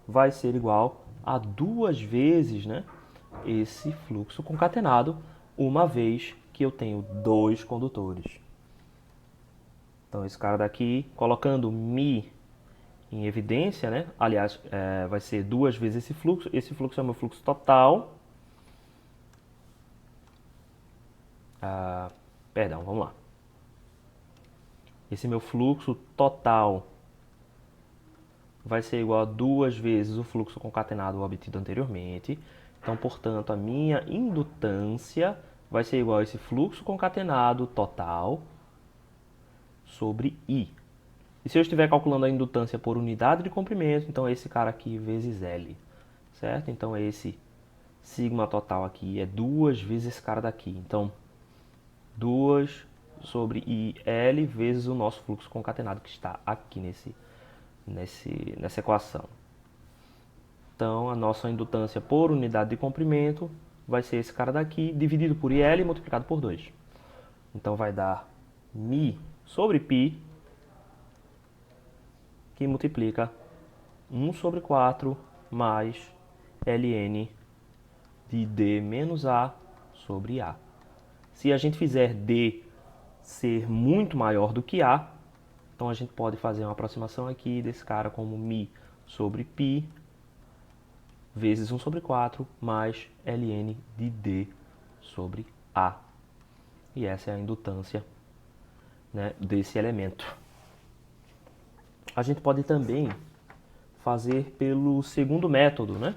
vai ser igual a 2 vezes, né, esse fluxo concatenado, uma vez que eu tenho 2 condutores. Então, esse cara daqui, colocando μ em evidência, né, aliás, vai ser 2 vezes esse fluxo. Esse fluxo é o meu fluxo total. Perdão, vamos lá. Esse meu fluxo total vai ser igual a 2 vezes o fluxo concatenado obtido anteriormente. Então, portanto, a minha indutância vai ser igual a esse fluxo concatenado total sobre I. E se eu estiver calculando a indutância por unidade de comprimento, então é esse cara aqui vezes L, certo? Então, esse sigma total aqui é 2 vezes esse cara daqui. Então, 2 sobre IL vezes o nosso fluxo concatenado que está aqui nessa equação. Então, a nossa indutância por unidade de comprimento vai ser esse cara daqui, dividido por IL multiplicado por 2. Então, vai dar μ sobre π, que multiplica 1 sobre 4 mais ln de D menos A sobre A. Se a gente fizer D ser muito maior do que A, então a gente pode fazer uma aproximação aqui desse cara como μ sobre π vezes 1 sobre 4 mais ln de D sobre A. E essa é a indutância, né, desse elemento. A gente pode também fazer pelo segundo método, né?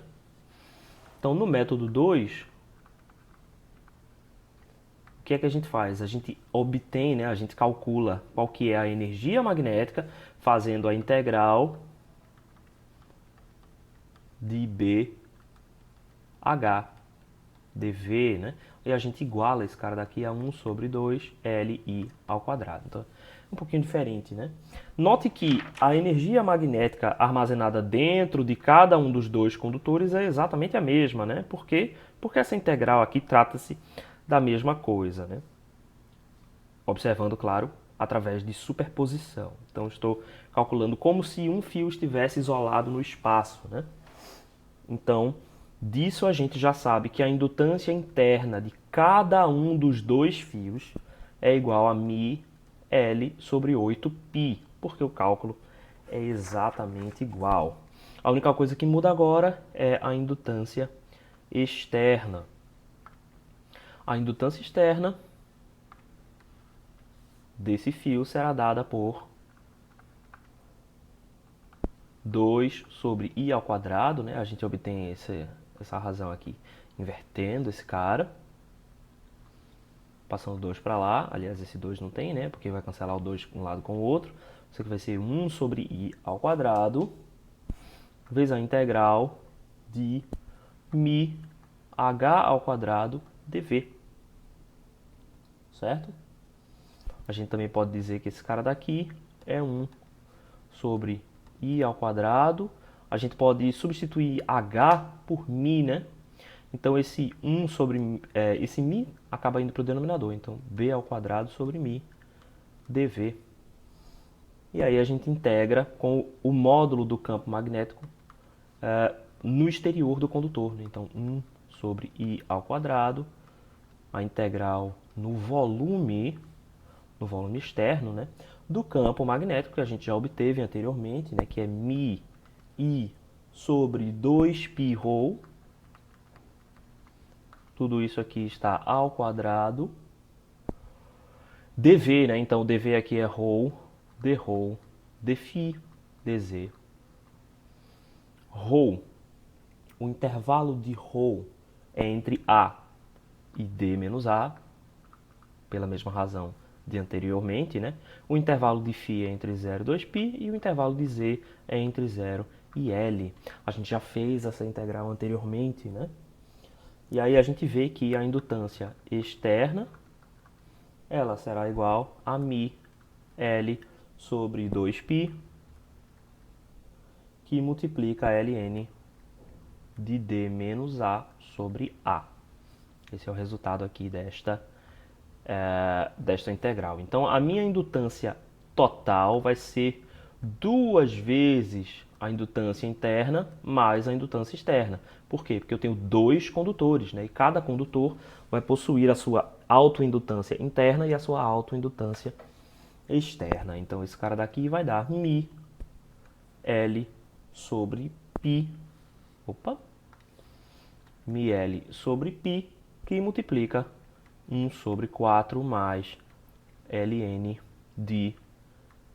Então, no método 2, o que é que a gente faz? A gente obtém, né, a gente calcula qual que é a energia magnética fazendo a integral de BH dV, né? E a gente iguala esse cara daqui a 1 sobre 2 Li ao quadrado. Então, um pouquinho diferente, né? Note que a energia magnética armazenada dentro de cada um dos dois condutores é exatamente a mesma, né? Por quê? Porque essa integral aqui trata-se da mesma coisa, né? Observando, claro, através de superposição. Então, estou calculando como se um fio estivesse isolado no espaço, né? Então, disso a gente já sabe que a indutância interna de cada um dos dois fios é igual a μ L sobre 8π, porque o cálculo é exatamente igual. A única coisa que muda agora é a indutância externa. A indutância externa desse fio será dada por 2 sobre I ao quadrado, né? A gente obtém essa razão aqui invertendo esse cara. Passando 2 para lá, aliás, esse 2 não tem, né? Porque vai cancelar o 2 um lado com o outro. Isso aqui vai ser 1 sobre I ao quadrado, vezes a integral de μh ao quadrado dv. Certo? A gente também pode dizer que esse cara daqui é 1 sobre I ao quadrado. A gente pode substituir h por μ, né? Então, esse 1 sobre esse μ acaba indo para o denominador. Então, b ao quadrado sobre μ dv. E aí a gente integra com o módulo do campo magnético no exterior do condutor, né? Então, 1 sobre I ao quadrado, a integral no volume externo, né, do campo magnético que a gente já obteve anteriormente, né, que é μ I sobre 2πρ. Tudo isso aqui está ao quadrado. dv, né? Então, dv aqui é ρ, dρ, dφ, dz. ρ, o intervalo de ρ é entre A e D menos A, pela mesma razão de anteriormente, né? O intervalo de φ é entre 0 e 2π e o intervalo de z é entre 0 e L. A gente já fez essa integral anteriormente, né? E aí a gente vê que a indutância externa ela será igual a μ L sobre 2π que multiplica ln de D menos A sobre A. Esse é o resultado aqui desta integral. Então, a minha indutância total vai ser 2 vezes a indutância interna mais a indutância externa. Por quê? Porque eu tenho 2 condutores, né? E cada condutor vai possuir a sua autoindutância interna e a sua autoindutância externa. Então, esse cara daqui vai dar μ L sobre π. μL sobre π, que multiplica 1 sobre 4 mais ln de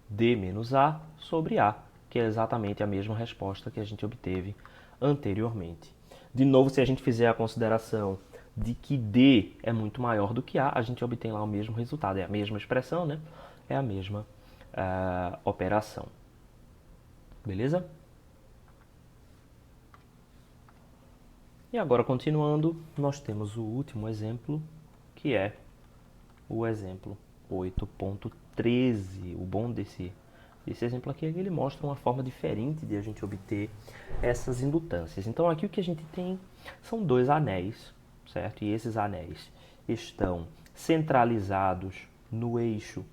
D menos A sobre A, que é exatamente a mesma resposta que a gente obteve anteriormente. De novo, se a gente fizer a consideração de que D é muito maior do que A, a gente obtém lá o mesmo resultado. É a mesma expressão, né? É a mesma operação. Beleza? E agora, continuando, nós temos o último exemplo, que é o exemplo 8.13. O bom desse exemplo aqui é que ele mostra uma forma diferente de a gente obter essas indutâncias. Então, aqui o que a gente tem são 2 anéis, certo? E esses anéis estão centralizados no eixo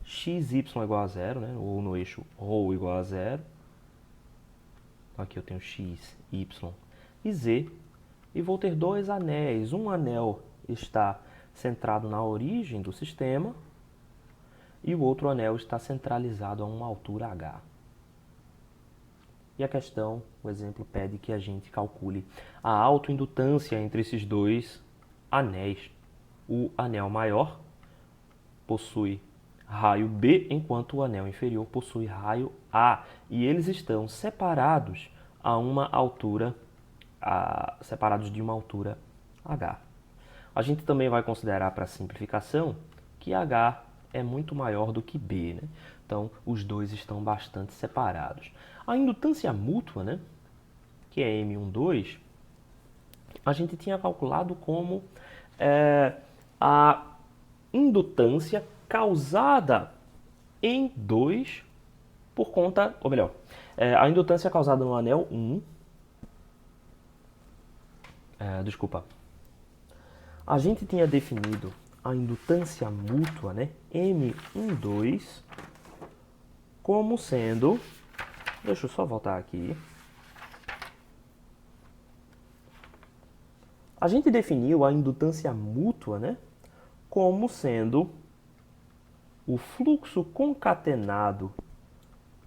x, y igual a 0, né? Ou no eixo ρ igual a 0. Aqui eu tenho x, y e z. E vou ter 2 anéis. Um anel está centrado na origem do sistema e o outro anel está centralizado a uma altura h. E a questão, o exemplo, pede que a gente calcule a autoindutância entre esses 2 anéis. O anel maior possui raio B, enquanto o anel inferior possui raio A. E eles estão separados a uma altura separados de uma altura h. A gente também vai considerar, para simplificação, que h é muito maior do que b, né? Então, os dois estão bastante separados. A indutância mútua, né, que é M12, a gente tinha calculado como a indutância causada em 2 por conta, ou melhor, a indutância causada no anel 1. A gente tinha definido a indutância mútua, né, M12, como sendo... Deixa eu só voltar aqui. A gente definiu a indutância mútua, né, como sendo o fluxo concatenado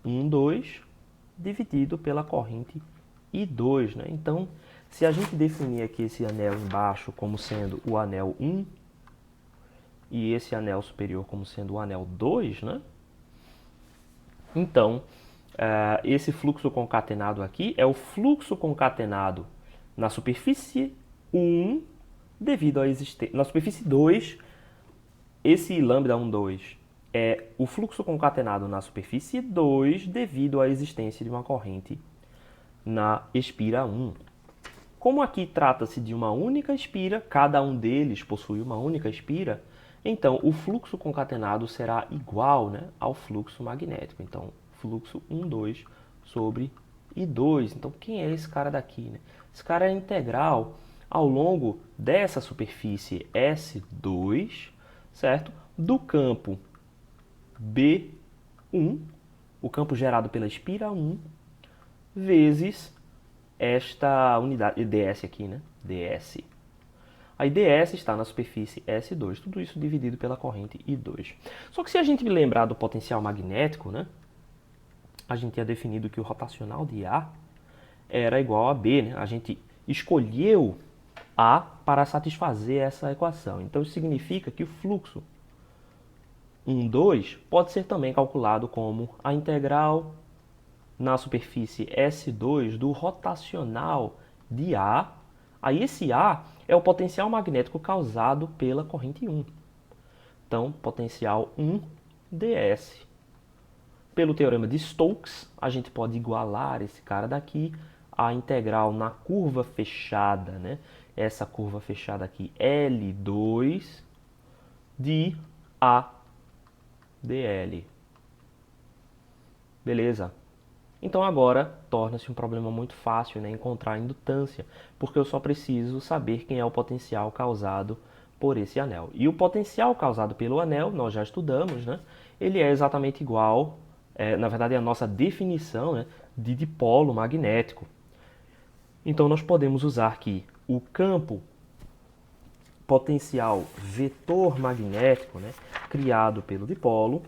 1,2 dividido pela corrente I2, né? Então, se a gente definir aqui esse anel embaixo como sendo o anel 1 e esse anel superior como sendo o anel 2, né? Então, esse fluxo concatenado aqui é o fluxo concatenado na superfície 1 devido à existência... Na superfície 2, esse lambda 1, 2 é o fluxo concatenado na superfície 2 devido à existência de uma corrente na espira 1. Como aqui trata-se de uma única espira, cada um deles possui uma única espira, então o fluxo concatenado será igual, né, ao fluxo magnético. Então, fluxo 1, 2 sobre I2. Então, quem é esse cara daqui, né? Esse cara é integral ao longo dessa superfície S2, certo? Do campo B1, o campo gerado pela espira 1, vezes esta unidade, ds aqui, né? ds. A ds está na superfície S2, tudo isso dividido pela corrente I2. Só que se a gente lembrar do potencial magnético, né? A gente tinha definido que o rotacional de A era igual a B, né? A gente escolheu A para satisfazer essa equação. Então, isso significa que o fluxo 1, 2 pode ser também calculado como a integral na superfície S2 do rotacional de A. Aí esse A é o potencial magnético causado pela corrente 1. Então, potencial 1 ds. Pelo teorema de Stokes, a gente pode igualar esse cara daqui à integral na curva fechada, né? Essa curva fechada aqui, L2 de A dl. Beleza? Então agora torna-se um problema muito fácil, né, encontrar a indutância, porque eu só preciso saber quem é o potencial causado por esse anel. E o potencial causado pelo anel, nós já estudamos, né, ele é exatamente igual, na verdade é a nossa definição, né, de dipolo magnético. Então nós podemos usar que o campo potencial vetor magnético, né, criado pelo dipolo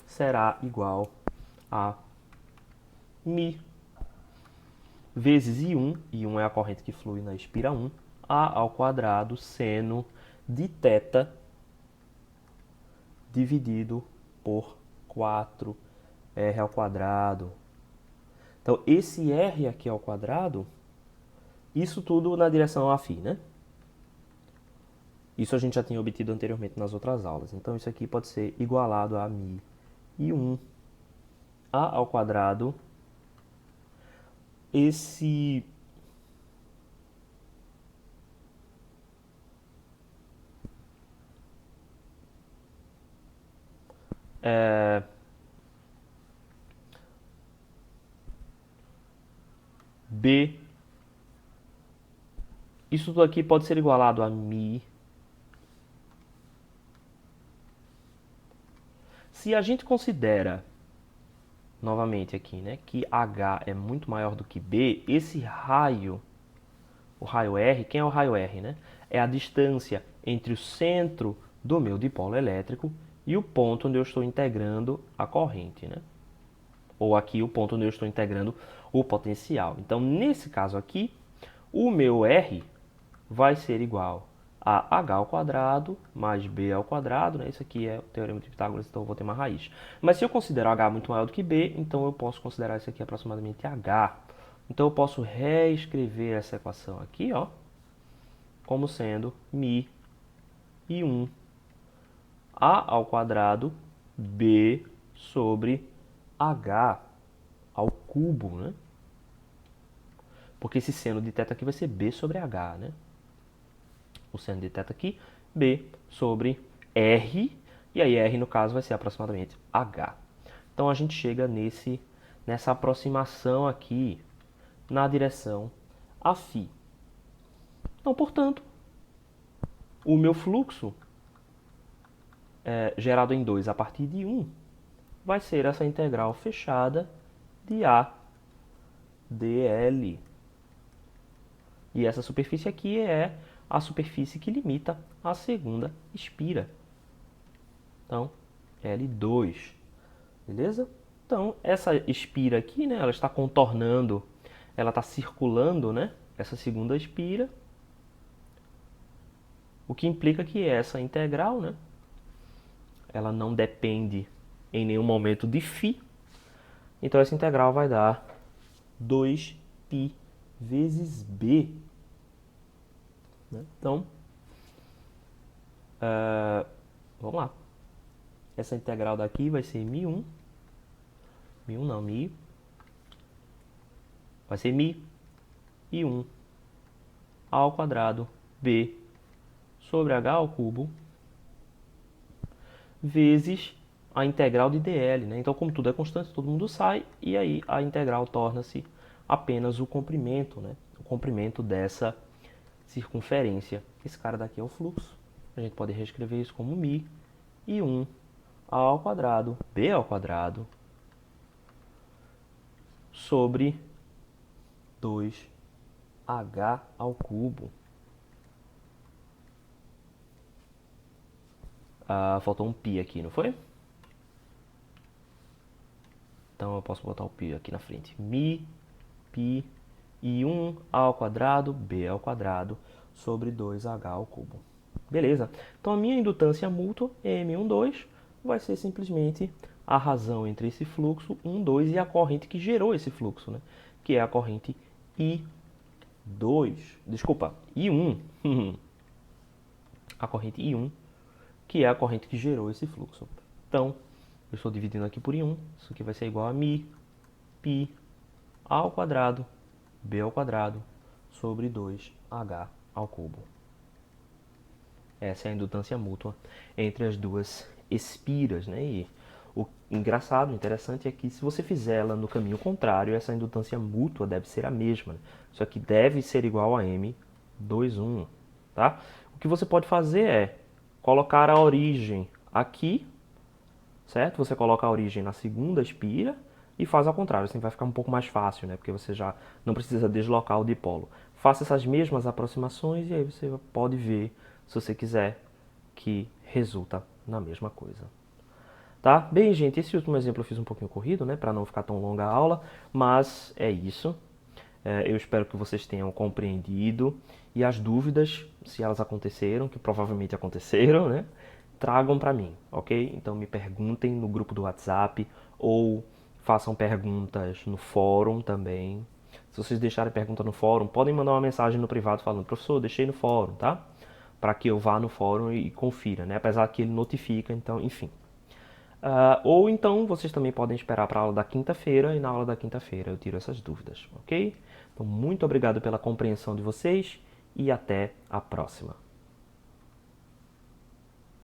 será igual a μ vezes I1, I1 é a corrente que flui na espira 1, A ao quadrado seno de θ dividido por 4R ao quadrado. Então, esse R aqui ao quadrado, isso tudo na direção afim, né? Isso a gente já tinha obtido anteriormente nas outras aulas. Então, isso aqui pode ser igualado a μ I1 A ao quadrado. Esse B. Isso tudo aqui pode ser igualado a μ. Se a gente considera, novamente aqui, né, que H é muito maior do que B, esse raio, o raio R, quem é o raio R, né? É a distância entre o centro do meu dipolo elétrico e o ponto onde eu estou integrando a corrente, né? Ou aqui o ponto onde eu estou integrando o potencial. Então, nesse caso aqui, o meu R vai ser igual a H ao quadrado mais B ao quadrado, né? Isso aqui é o teorema de Pitágoras, então eu vou ter uma raiz. Mas se eu considero H muito maior do que B, então eu posso considerar isso aqui aproximadamente H. Então eu posso reescrever essa equação aqui, ó, como sendo μ I1 A ao quadrado B sobre H ao cubo, né? Porque esse seno de θ aqui vai ser B sobre H, né? O seno de θ aqui, B sobre R, e aí R no caso vai ser aproximadamente H. Então a gente chega nessa aproximação aqui na direção afim. Então, portanto, o meu fluxo gerado em 2 a partir de 1 vai ser essa integral fechada de A dl. E essa superfície aqui é a superfície que limita a segunda espira. Então, L2. Beleza? Então, essa espira aqui, né, ela está contornando, ela está circulando, né, essa segunda espira, o que implica que essa integral, né, ela não depende em nenhum momento de φ. Então, essa integral vai dar 2π vezes B. Né? Então, vamos lá. Essa integral daqui vai ser μ1. μ1 não, μ. Vai ser μ I1 A ao quadrado B sobre H ao cubo vezes a integral de dl, né? Então, como tudo é constante, todo mundo sai, e aí a integral torna-se apenas o comprimento, né? O comprimento dessa circunferência. Esse cara daqui é o fluxo. A gente pode reescrever isso como μ I1 A ao quadrado B ao quadrado sobre 2H ao cubo. Faltou um π aqui, não foi? Então eu posso botar o π aqui na frente. μ, π, I1 A ao quadrado, B ao quadrado, sobre 2H ao cubo. Beleza? Então a minha indutância mútua, M12, vai ser simplesmente a razão entre esse fluxo 1, 2 e a corrente que gerou esse fluxo, né? Que é a corrente I2. Desculpa, I1. A corrente I1, que é a corrente que gerou esse fluxo. Então, eu estou dividindo aqui por I1. Isso aqui vai ser igual a μ, π, A ao quadrado, B ao quadrado, sobre 2H ao cubo. Essa é a indutância mútua entre as duas espiras, né? E O engraçado, interessante é que se você fizer ela no caminho contrário, essa indutância mútua deve ser a mesma. Isso aqui deve ser igual a M21, tá? O que você pode fazer é colocar a origem aqui, certo? Você coloca a origem na segunda espira e faz ao contrário, assim vai ficar um pouco mais fácil, né? Porque você já não precisa deslocar o dipolo. Faça essas mesmas aproximações e aí você pode ver, se você quiser, que resulta na mesma coisa. Tá? Bem, gente, esse último exemplo eu fiz um pouquinho corrido, né? Para não ficar tão longa a aula, mas é isso. Eu espero que vocês tenham compreendido e as dúvidas, se elas aconteceram, que provavelmente aconteceram, né? Tragam para mim, ok? Então me perguntem no grupo do WhatsApp ou façam perguntas no fórum também. Se vocês deixarem pergunta no fórum, podem mandar uma mensagem no privado falando, professor, deixei no fórum, tá? Para que eu vá no fórum e confira, né? Apesar que ele notifica, então, enfim. Ou então vocês também podem esperar para a aula da quinta-feira e na aula da quinta-feira eu tiro essas dúvidas, ok? Então, muito obrigado pela compreensão de vocês e até a próxima.